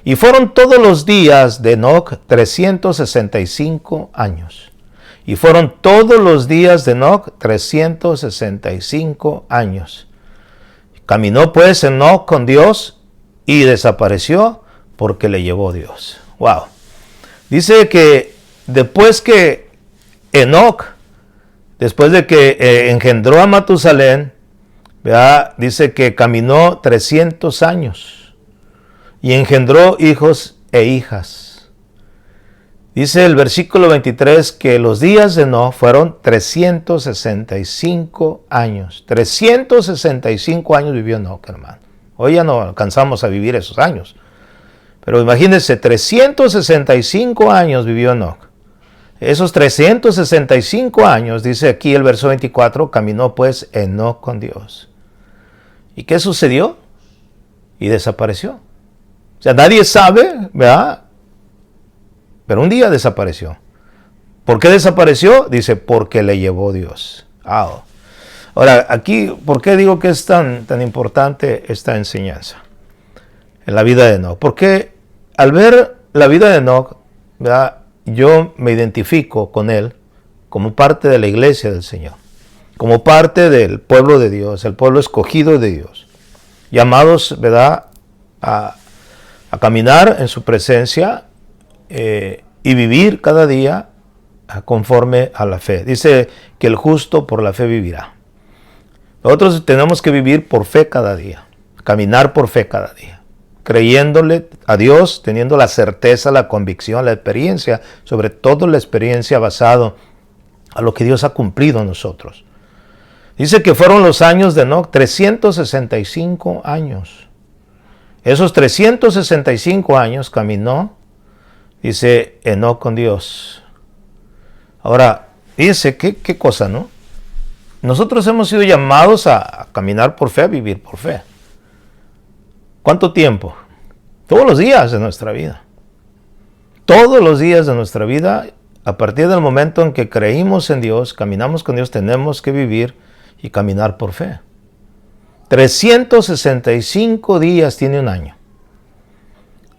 Y fueron todos los días de Enoc 365 años. Y fueron todos los días de Enoc 365 años. Caminó pues Enoc con Dios y desapareció porque le llevó Dios. Wow. Dice que después que Enoc, después de que engendró a Matusalén, ¿verdad? Dice que caminó 300 años y engendró hijos e hijas. Dice el versículo 23 que los días de Enoc fueron 365 años. 365 años vivió Enoc, hermano. Hoy ya no alcanzamos a vivir esos años. Pero imagínense, 365 años vivió Enoc. Esos 365 años, dice aquí el verso 24, caminó pues Enoc con Dios. ¿Y qué sucedió? Y desapareció. O sea, nadie sabe, ¿verdad? Pero un día desapareció. ¿Por qué desapareció? Dice, porque le llevó Dios. Ahora, aquí, ¿por qué digo que es tan importante esta enseñanza en la vida de Enoc? Porque al ver la vida de Enoc, ¿verdad? Yo me identifico con él como parte de la iglesia del Señor, como parte del pueblo de Dios, el pueblo escogido de Dios, llamados, ¿verdad?, a caminar en su presencia y vivir cada día conforme a la fe. Dice que el justo por la fe vivirá. Nosotros tenemos que vivir por fe cada día, caminar por fe cada día, creyéndole a Dios, teniendo la certeza, la convicción, la experiencia, sobre todo la experiencia basado a lo que Dios ha cumplido en nosotros. Dice que fueron los años de Enoc 365 años. Esos 365 años caminó, dice, Enoc con Dios. Ahora, dice, ¿qué cosa, no? Nosotros hemos sido llamados a caminar por fe, a vivir por fe. ¿Cuánto tiempo? Todos los días de nuestra vida. Todos los días de nuestra vida, a partir del momento en que creímos en Dios, caminamos con Dios, tenemos que vivir y caminar por fe. 365 días tiene un año.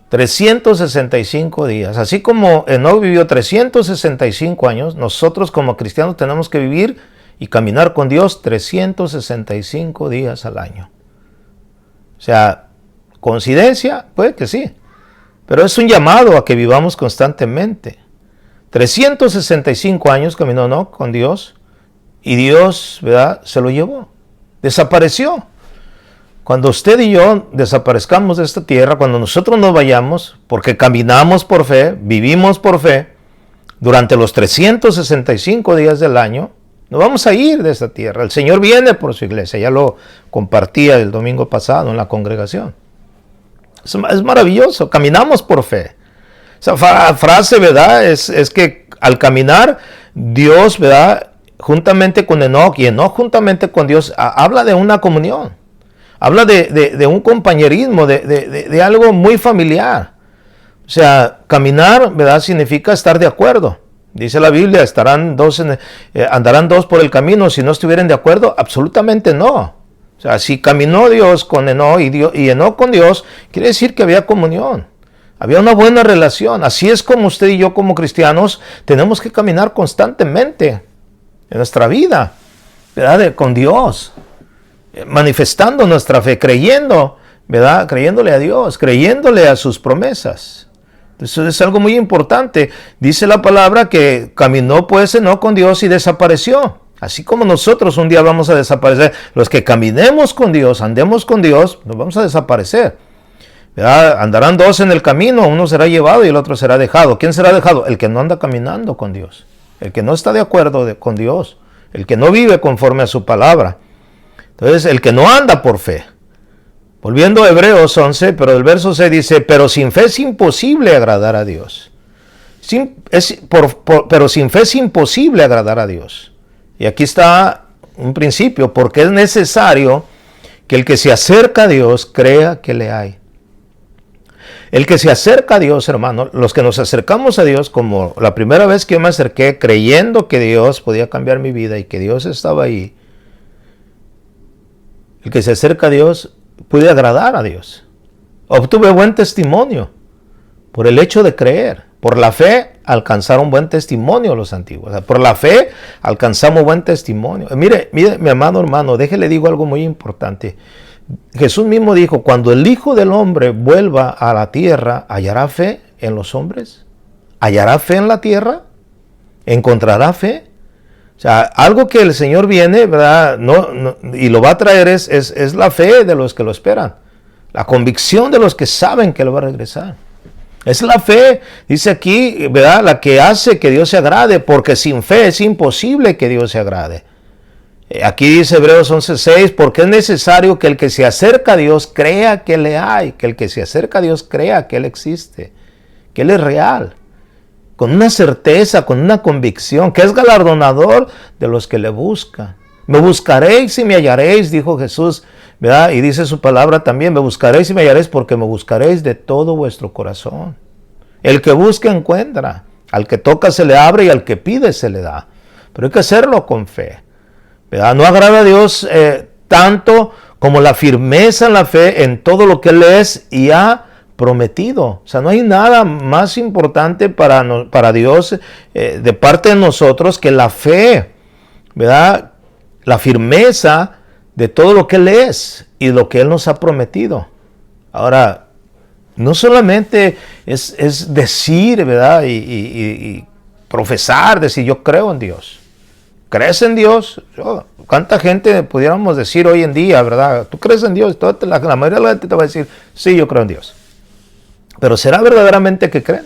365 días. Así como Enoc vivió 365 años, nosotros como cristianos tenemos que vivir y caminar con Dios 365 días al año. O sea, ¿coincidencia? Puede que sí. Pero es un llamado a que vivamos constantemente. 365 años caminó Enoc con Dios y Dios, ¿verdad?, se lo llevó. Desapareció. Cuando usted y yo desaparezcamos de esta tierra, cuando nosotros nos vayamos, porque caminamos por fe, vivimos por fe, durante los 365 días del año, nos vamos a ir de esta tierra. El Señor viene por su iglesia. Ya lo compartía el domingo pasado en la congregación. Es maravilloso. Caminamos por fe. Esa frase, ¿verdad? Es que al caminar, Dios, ¿verdad?, juntamente con Enoc y Enoc juntamente con Dios, habla de una comunión. Habla de un compañerismo, de algo muy familiar. O sea, caminar, ¿verdad?, significa estar de acuerdo. Dice la Biblia, andarán dos por el camino, si no estuvieran de acuerdo, absolutamente no. O sea, si caminó Dios con Enoc y Enoc con Dios, quiere decir que había comunión, había una buena relación. Así es como usted y yo como cristianos tenemos que caminar constantemente en nuestra vida, ¿verdad?, con Dios, manifestando nuestra fe, creyendo, ¿verdad?, creyéndole a Dios, creyéndole a sus promesas. Eso es algo muy importante. Dice la palabra que caminó pues Enoc con Dios y desapareció. Así como nosotros un día vamos a desaparecer. Los que caminemos con Dios, andemos con Dios, nos vamos a desaparecer. ¿Verdad? Andarán dos en el camino, uno será llevado y el otro será dejado. ¿Quién será dejado? El que no anda caminando con Dios. El que no está de acuerdo con Dios. El que no vive conforme a su palabra. Entonces, el que no anda por fe. Volviendo a Hebreos 11, pero el verso 6 dice, pero sin fe es imposible agradar a Dios. Pero sin fe es imposible agradar a Dios. Y aquí está un principio, porque es necesario que el que se acerca a Dios crea que le hay. El que se acerca a Dios, hermano, los que nos acercamos a Dios, como la primera vez que yo me acerqué creyendo que Dios podía cambiar mi vida y que Dios estaba ahí, el que se acerca a Dios puede agradar a Dios. Obtuve buen testimonio por el hecho de creer. Por la fe alcanzaron buen testimonio los antiguos. O sea, por la fe alcanzamos buen testimonio. Mire, mi amado hermano, déjele digo algo muy importante. Jesús mismo dijo, cuando el Hijo del Hombre vuelva a la tierra, ¿hallará fe en los hombres? ¿Hallará fe en la tierra? ¿Encontrará fe? O sea, algo que el Señor viene, ¿verdad? Y lo va a traer es la fe de los que lo esperan. La convicción de los que saben que Él va a regresar. Es la fe, dice aquí, ¿verdad? La que hace que Dios se agrade, porque sin fe es imposible que Dios se agrade. Aquí dice Hebreos 11:6, porque es necesario que el que se acerca a Dios crea que le hay, que el que se acerca a Dios crea que Él existe, que Él es real, con una certeza, con una convicción, que es galardonador de los que le buscan. Me buscaréis y me hallaréis, dijo Jesús, ¿verdad? Y dice su palabra también, me buscaréis y me hallaréis porque me buscaréis de todo vuestro corazón. El que busca encuentra, al que toca se le abre y al que pide se le da. Pero hay que hacerlo con fe, ¿verdad? No agrada a Dios tanto como la firmeza en la fe en todo lo que Él es y ha prometido. O sea, no hay nada más importante para Dios de parte de nosotros que la fe, ¿verdad? La firmeza de todo lo que Él es y lo que Él nos ha prometido. Ahora, no solamente es decir, ¿verdad? Y profesar, decir yo creo en Dios. ¿Crees en Dios? ¿Cuánta gente pudiéramos decir hoy en día, ¿verdad? ¿Tú crees en Dios? La mayoría de la gente te va a decir, sí, yo creo en Dios. Pero ¿será verdaderamente que creen?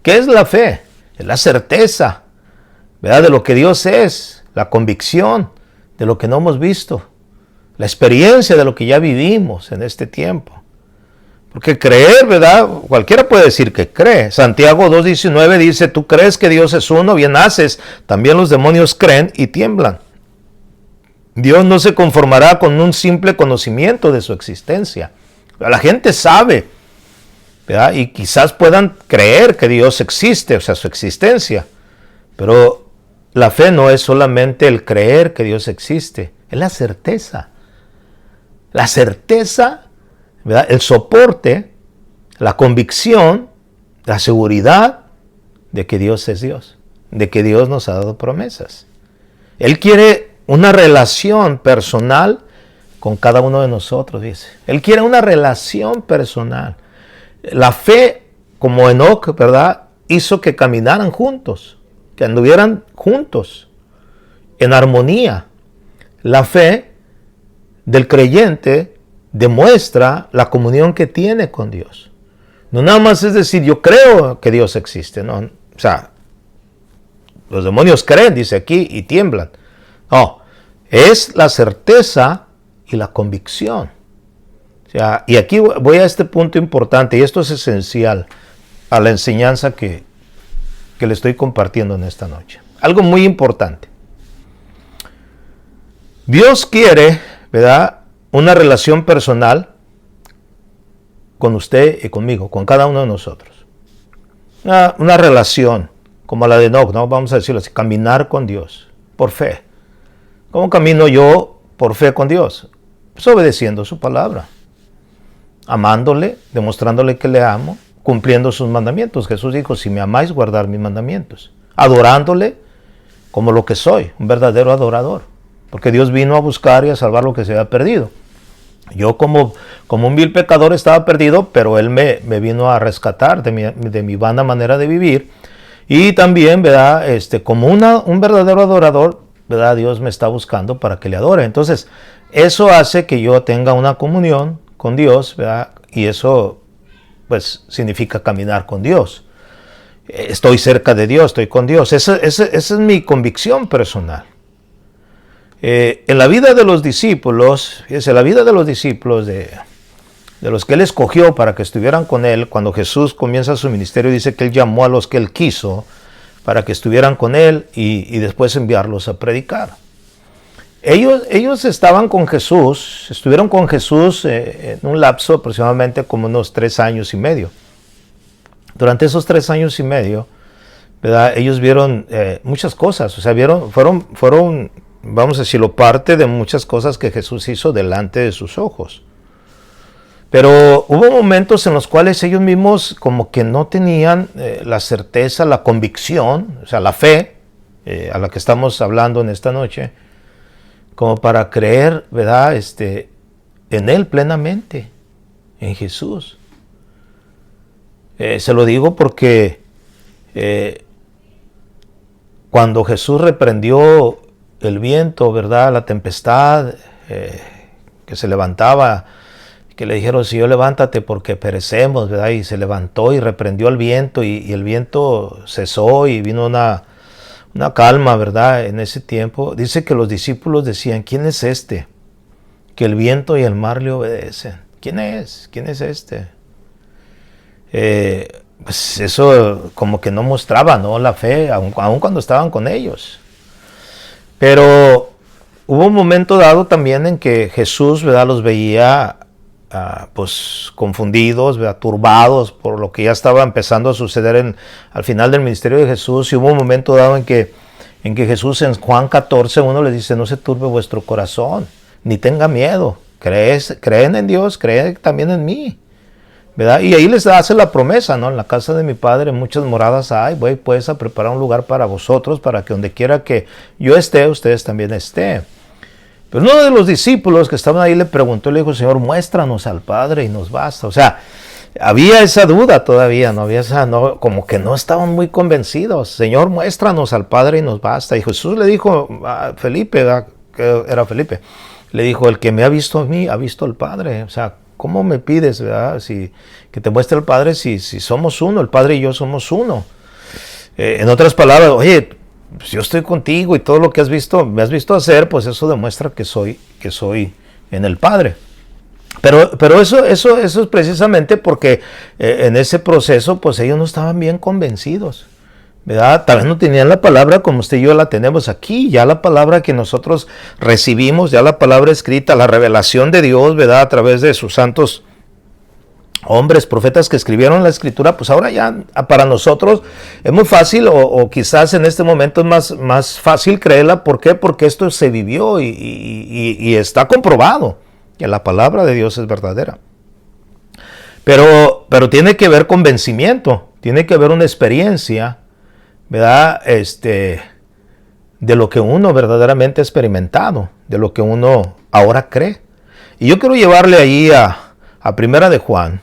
¿Qué es la fe? Es la certeza, ¿verdad? De lo que Dios es, la convicción de lo que no hemos visto, la experiencia de lo que ya vivimos en este tiempo. Porque creer, ¿verdad? Cualquiera puede decir que cree. Santiago 2:19 dice, tú crees que Dios es uno, bien haces. También los demonios creen y tiemblan. Dios no se conformará con un simple conocimiento de su existencia. La gente sabe, ¿verdad? Y quizás puedan creer que Dios existe, o sea, su existencia. Pero la fe no es solamente el creer que Dios existe, es la certeza. La certeza, ¿verdad? El soporte, la convicción, la seguridad de que Dios es Dios, de que Dios nos ha dado promesas. Él quiere una relación personal con cada uno de nosotros, dice. Él quiere una relación personal. La fe, como Enoc, ¿verdad? Hizo que caminaran juntos, que anduvieran juntos, en armonía. La fe del creyente demuestra la comunión que tiene con Dios. No nada más es decir, yo creo que Dios existe, no. O sea, los demonios creen, dice aquí, y tiemblan. No, es la certeza y la convicción. O sea, y aquí voy a este punto importante, y esto es esencial a la enseñanza que le estoy compartiendo en esta noche. Algo muy importante. Dios quiere, ¿verdad?, una relación personal con usted y conmigo, con cada uno de nosotros. Una relación como la de Enoc, ¿no? Vamos a decirlo así, caminar con Dios por fe. ¿Cómo camino yo por fe con Dios? Pues obedeciendo su palabra, amándole, demostrándole que le amo, cumpliendo sus mandamientos. Jesús dijo, si me amáis, guardar mis mandamientos. Adorándole como lo que soy, un verdadero adorador. Porque Dios vino a buscar y a salvar lo que se había perdido. Yo como un vil pecador estaba perdido, pero Él me vino a rescatar de mi vana manera de vivir. Y también, ¿verdad? Como un verdadero adorador, ¿verdad? Dios me está buscando para que le adore. Entonces, eso hace que yo tenga una comunión con Dios, ¿verdad? Y eso, pues, significa caminar con Dios. Estoy cerca de Dios, estoy con Dios. Esa es mi convicción personal. En la vida de los discípulos, fíjense, la vida de los discípulos de de los que Él escogió para que estuvieran con Él, cuando Jesús comienza su ministerio, dice que Él llamó a los que Él quiso para que estuvieran con Él y después enviarlos a predicar. Ellos estaban con Jesús, estuvieron con Jesús en un lapso aproximadamente como unos 3 años y medio. Durante esos 3 años y medio, ¿verdad? Ellos vieron muchas cosas, o sea, fueron, vamos a decirlo, parte de muchas cosas que Jesús hizo delante de sus ojos. Pero hubo momentos en los cuales ellos mismos como que no tenían la certeza, la convicción, o sea, la fe, a la que estamos hablando en esta noche, como para creer, ¿verdad? En Él plenamente, en Jesús. Se lo digo porque cuando Jesús reprendió el viento, ¿verdad? La tempestad que se levantaba, que le dijeron, Señor, levántate porque perecemos, ¿verdad? Y se levantó y reprendió el viento y el viento cesó y vino una calma, ¿verdad? En ese tiempo. Dice que los discípulos decían, ¿quién es este? Que el viento y el mar le obedecen. ¿Quién es? ¿Quién es este? Pues eso como que no mostraba, ¿no? La fe, aun cuando estaban con ellos. Pero hubo un momento dado también en que Jesús, ¿verdad? Los veía pues confundidos, ¿verdad? Turbados por lo que ya estaba empezando a suceder al final del ministerio de Jesús. Y hubo un momento dado en que Jesús en Juan 14, uno les dice, no se turbe vuestro corazón, ni tenga miedo, creen en Dios, creen también en mí, ¿verdad? Y ahí les hace la promesa, ¿no? En la casa de mi Padre muchas moradas hay, voy pues a preparar un lugar para vosotros, para que donde quiera que yo esté, ustedes también estén. Pero uno de los discípulos que estaban ahí le preguntó, le dijo, Señor, muéstranos al Padre y nos basta. O sea, había esa duda todavía, como que no estaban muy convencidos. Señor, muéstranos al Padre y nos basta. Y Jesús le dijo a Felipe, que era Felipe, le dijo, el que me ha visto a mí, ha visto al Padre. O sea, ¿cómo me pides, verdad? Que te muestre el Padre si somos uno, el Padre y yo somos uno. En otras palabras, oye, pues yo estoy contigo y todo lo que me has visto hacer, pues eso demuestra que soy en el Padre. Pero eso es precisamente porque en ese proceso, pues ellos no estaban bien convencidos, ¿verdad? Tal vez no tenían la palabra como usted y yo la tenemos aquí, ya la palabra que nosotros recibimos, ya la palabra escrita, la revelación de Dios, ¿verdad? A través de sus santos hombres, profetas que escribieron la escritura, pues ahora ya para nosotros es muy fácil o quizás en este momento es más fácil creerla. ¿Por qué? Porque esto se vivió y está comprobado que la palabra de Dios es verdadera. Pero tiene que haber convencimiento, tiene que haber una experiencia, ¿verdad? De lo que uno verdaderamente ha experimentado, de lo que uno ahora cree. Y yo quiero llevarle ahí a Primera de Juan,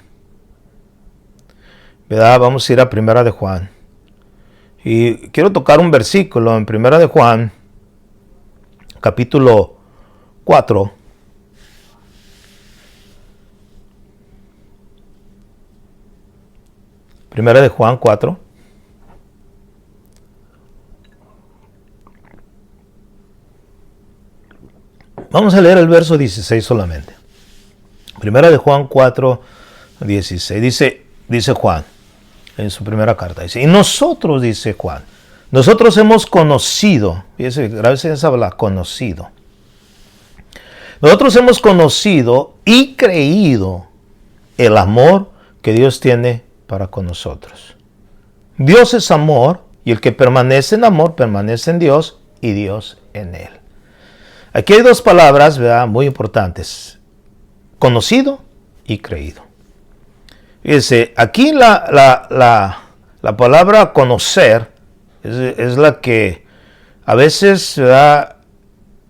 ¿verdad? Vamos a ir a Primera de Juan. Y quiero tocar un versículo en Primera de Juan, capítulo 4. Primera de Juan 4. Vamos a leer el verso 16 solamente. Primera de Juan 4, 16. Dice Juan en su primera carta. Dice, y nosotros, dice Juan, nosotros hemos conocido, fíjese, gracias a esa palabra, conocido. Nosotros hemos conocido y creído el amor que Dios tiene para con nosotros. Dios es amor y el que permanece en amor permanece en Dios y Dios en él. Aquí hay dos palabras, ¿verdad?, muy importantes. Conocido y creído. Fíjense, aquí la palabra conocer es la que a veces, ¿verdad?,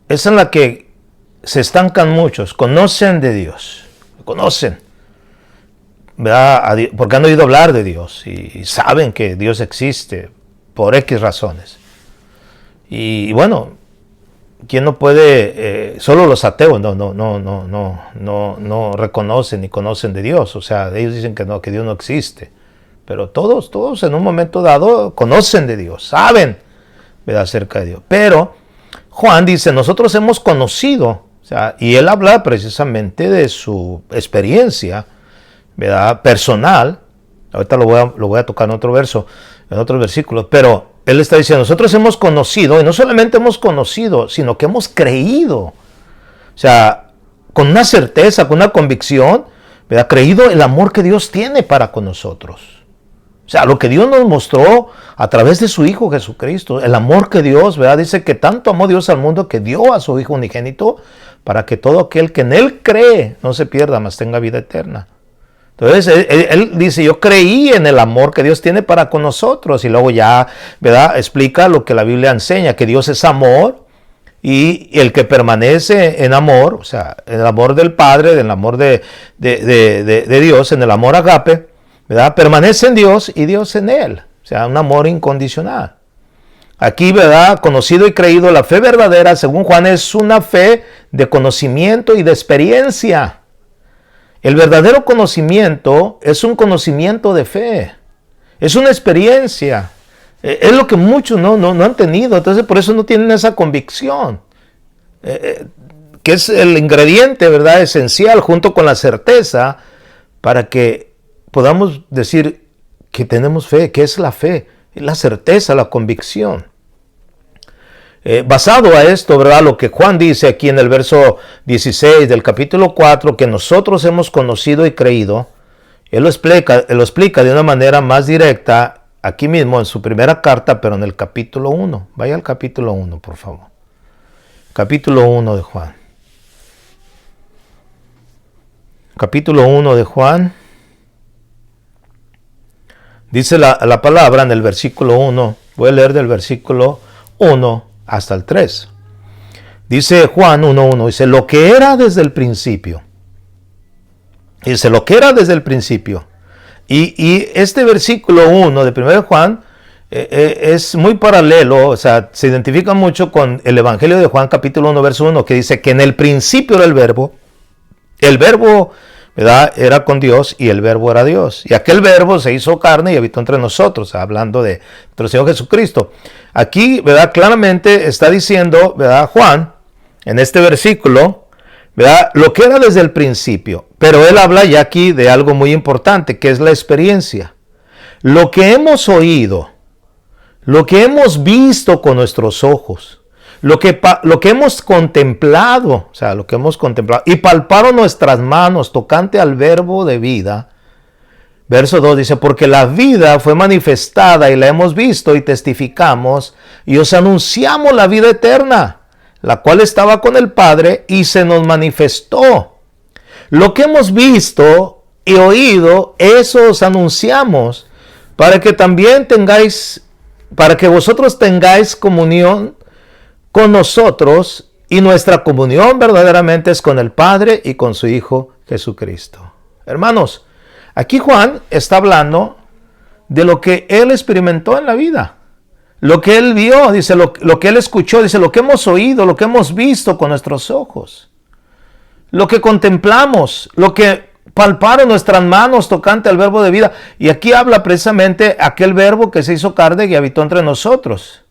es en la que se estancan muchos. Conocen de Dios, conocen, ¿verdad?, porque han oído hablar de Dios y saben que Dios existe por X razones. Y bueno, ¿quién no puede? Solo los ateos no reconocen ni conocen de Dios. O sea, ellos dicen que no, que Dios no existe. Pero todos en un momento dado conocen de Dios, saben, ¿verdad?, acerca de Dios. Pero Juan dice, nosotros hemos conocido, o sea, y él habla precisamente de su experiencia, ¿verdad?, personal. Ahorita lo voy a tocar en otro verso, en otros versículos, pero él está diciendo, nosotros hemos conocido, y no solamente hemos conocido, sino que hemos creído. O sea, con una certeza, con una convicción, ¿verdad?, creído el amor que Dios tiene para con nosotros. O sea, lo que Dios nos mostró a través de su Hijo Jesucristo, el amor que Dios, ¿verdad?, dice que tanto amó Dios al mundo que dio a su Hijo unigénito para que todo aquel que en Él cree no se pierda, mas tenga vida eterna. Entonces, él dice, yo creí en el amor que Dios tiene para con nosotros. Y luego ya, ¿verdad?, explica lo que la Biblia enseña, que Dios es amor. Y el que permanece en amor, o sea, en el amor del Padre, en el amor de Dios, en el amor agape, ¿verdad?, permanece en Dios y Dios en él. O sea, un amor incondicional. Aquí, ¿verdad?, conocido y creído, la fe verdadera, según Juan, es una fe de conocimiento y de experiencia. El verdadero conocimiento es un conocimiento de fe. Es una experiencia. Es lo que muchos no han tenido. Entonces, por eso no tienen esa convicción. Que es el ingrediente, ¿verdad?, esencial, junto con la certeza, para que podamos decir que tenemos fe. ¿Qué es la fe? La certeza, la convicción. Basado a esto, ¿verdad?, lo que Juan dice aquí en el verso 16 del capítulo 4, que nosotros hemos conocido y creído, él lo explica de una manera más directa aquí mismo en su primera carta, pero en el capítulo 1. Vaya al capítulo 1, por favor. Capítulo 1 de Juan. Capítulo 1 de Juan. Dice la palabra en el versículo 1. Voy a leer del versículo 1 hasta el 3. Dice Juan 1:1, dice, lo que era desde el principio. Dice, lo que era desde el principio. Y este versículo 1 de 1 Juan es muy paralelo, o sea, se identifica mucho con el Evangelio de Juan, capítulo 1, verso 1, que dice que en el principio era el verbo, ¿verdad?, era con Dios y el verbo era Dios. Y aquel verbo se hizo carne y habitó entre nosotros, hablando de nuestro Señor Jesucristo. Aquí, ¿verdad?, claramente está diciendo, ¿verdad?, Juan, en este versículo, ¿verdad?, lo que era desde el principio. Pero él habla ya aquí de algo muy importante, que es la experiencia. Lo que hemos oído, lo que hemos visto con nuestros ojos, lo que hemos contemplado, o sea, lo que hemos contemplado, y palparon nuestras manos tocante al verbo de vida. Verso 2 dice, porque la vida fue manifestada y la hemos visto y testificamos y os anunciamos la vida eterna, la cual estaba con el Padre y se nos manifestó. Lo que hemos visto y oído, eso os anunciamos, para que vosotros tengáis comunión con nosotros, y nuestra comunión verdaderamente es con el Padre y con su Hijo Jesucristo. Hermanos, aquí Juan está hablando de lo que él experimentó en la vida, lo que él vio, dice, lo que él escuchó, dice, lo que hemos oído, lo que hemos visto con nuestros ojos, lo que contemplamos, lo que palparon nuestras manos tocante al verbo de vida. Y aquí habla precisamente aquel verbo que se hizo carne y habitó entre nosotros.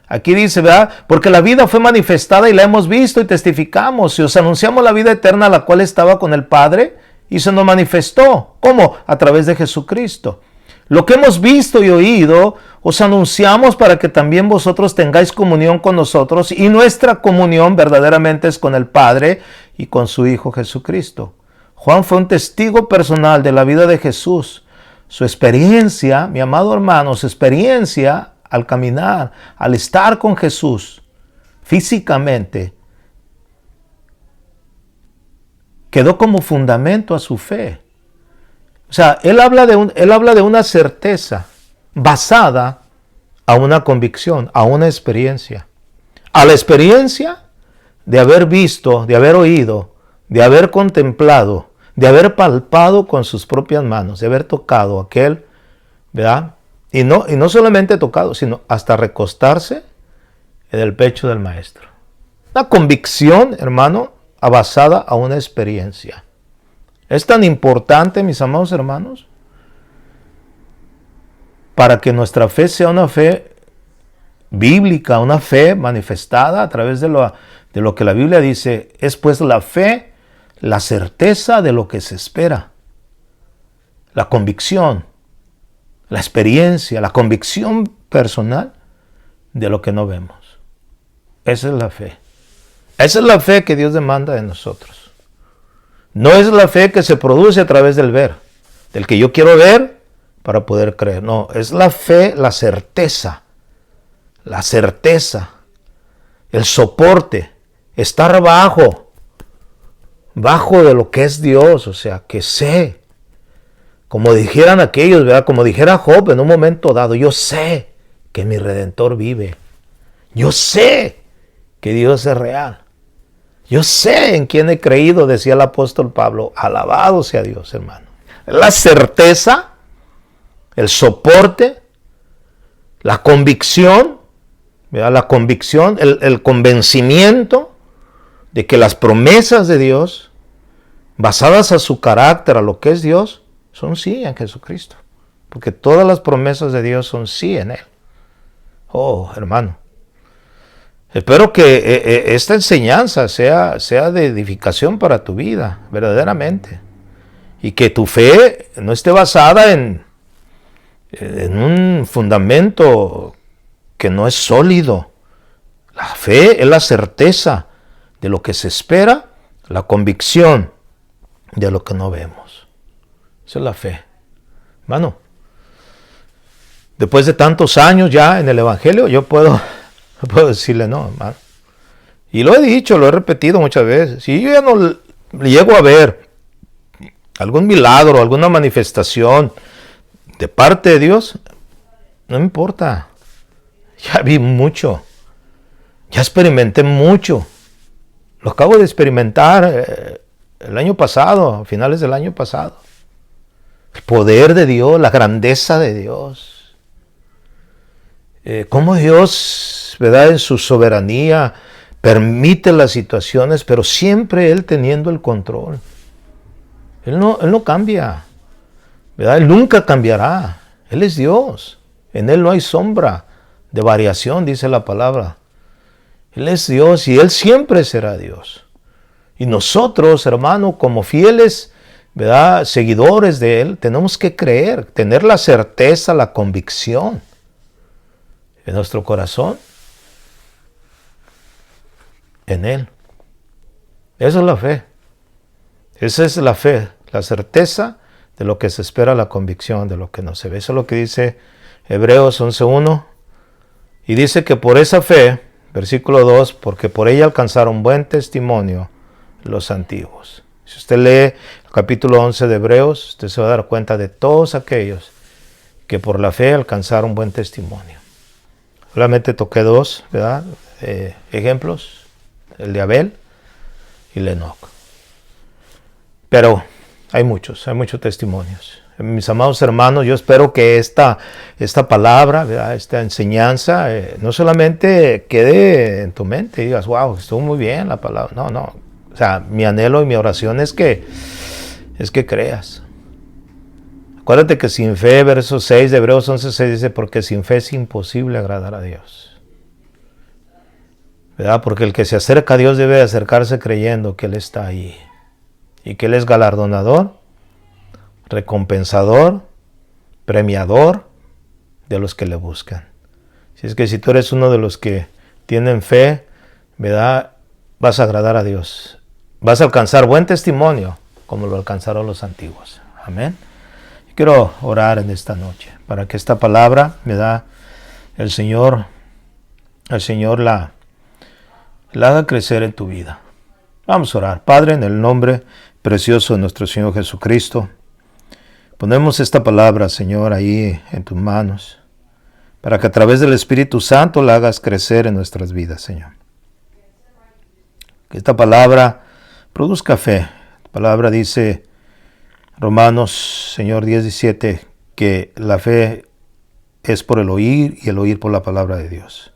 Aquí dice, ¿verdad?, porque la vida fue manifestada y la hemos visto y testificamos y os anunciamos la vida eterna, la cual estaba con el Padre y se nos manifestó. ¿Cómo? A través de Jesucristo. Lo que hemos visto y oído os anunciamos para que también vosotros tengáis comunión con nosotros, y nuestra comunión verdaderamente es con el Padre y con su Hijo Jesucristo. Juan fue un testigo personal de la vida de Jesús. Su experiencia, mi amado hermano, su experiencia al caminar, al estar con Jesús físicamente, quedó como fundamento a su fe. O sea, él habla de una certeza basada a una convicción, a una experiencia. A la experiencia de haber visto, de haber oído, de haber contemplado, de haber palpado con sus propias manos, de haber tocado aquel, ¿verdad? Y no solamente tocado, sino hasta recostarse en el pecho del Maestro. Una convicción, hermano, basada a una experiencia. Es tan importante, mis amados hermanos, para que nuestra fe sea una fe bíblica, una fe manifestada a través de lo que la Biblia dice. Es pues la fe, la certeza de lo que se espera. la convicción, la experiencia, la convicción personal de lo que no vemos. Esa es la fe. Esa es la fe que Dios demanda de nosotros. No es la fe que se produce a través del ver, del que yo quiero ver para poder creer. No, es la fe, la certeza, el soporte, estar bajo de lo que es Dios, o sea, que sé, como dijeran aquellos, ¿verdad? Como dijera Job en un momento dado, yo sé que mi Redentor vive, yo sé que Dios es real, yo sé en quién he creído, decía el apóstol Pablo. Alabado sea Dios, hermano. La certeza, el soporte, la convicción, ¿verdad? La convicción, el convencimiento de que las promesas de Dios, basadas a su carácter, a lo que es Dios, son sí en Jesucristo. Porque todas las promesas de Dios son sí en Él. Oh, hermano. Espero que esta enseñanza sea de edificación para tu vida, verdaderamente. Y que tu fe no esté basada en un fundamento que no es sólido. La fe es la certeza de lo que se espera, la convicción de lo que no vemos. Esa es la fe. Hermano, después de tantos años ya en el Evangelio, yo puedo decirle no, hermano. Y lo he dicho, lo he repetido muchas veces. Si yo ya no llego a ver algún milagro, alguna manifestación de parte de Dios, no me importa. Ya vi mucho. Ya experimenté mucho. Lo acabo de experimentar el año pasado, a finales del año pasado. El poder de Dios, la grandeza de Dios. Cómo Dios, ¿verdad?, en su soberanía permite las situaciones, pero siempre Él teniendo el control. Él no cambia, ¿verdad? Él nunca cambiará. Él es Dios. En Él no hay sombra de variación, dice la palabra. Él es Dios y Él siempre será Dios. Y nosotros, hermano, como fieles, ¿verdad?, seguidores de Él, tenemos que creer, tener la certeza, la convicción en nuestro corazón en Él. Esa es la fe. Esa es la fe, la certeza de lo que se espera, la convicción de lo que no se ve. Eso es lo que dice Hebreos 11:1. Y dice que por esa fe, versículo 2, porque por ella alcanzaron buen testimonio los antiguos. Si usted lee el capítulo 11 de Hebreos, usted se va a dar cuenta de todos aquellos que por la fe alcanzaron buen testimonio. Solamente toqué dos, ¿verdad?, ejemplos, el de Abel y el de Enoc. Pero hay muchos testimonios. Mis amados hermanos, yo espero que esta palabra, ¿verdad?, esta enseñanza, no solamente quede en tu mente y digas, wow, estuvo muy bien la palabra. No. O sea, mi anhelo y mi oración es que creas. Acuérdate que sin fe, verso 6 de Hebreos 11:6 dice, porque sin fe es imposible agradar a Dios. ¿Verdad? Porque el que se acerca a Dios debe acercarse creyendo que Él está ahí. Y que Él es galardonador, recompensador, premiador de los que le buscan. Si es que si tú eres uno de los que tienen fe, ¿verdad?, vas a agradar a Dios. Vas a alcanzar buen testimonio como lo alcanzaron los antiguos. Amén. Quiero orar en esta noche para que esta palabra, ¿verdad?, el Señor la haga crecer en tu vida. Vamos a orar. Padre, en el nombre precioso de nuestro Señor Jesucristo, ponemos esta palabra, Señor, ahí en tus manos, para que a través del Espíritu Santo la hagas crecer en nuestras vidas, Señor. Que esta palabra produzca fe. La palabra dice, Romanos, Señor, 10:17, que la fe es por el oír y el oír por la palabra de Dios.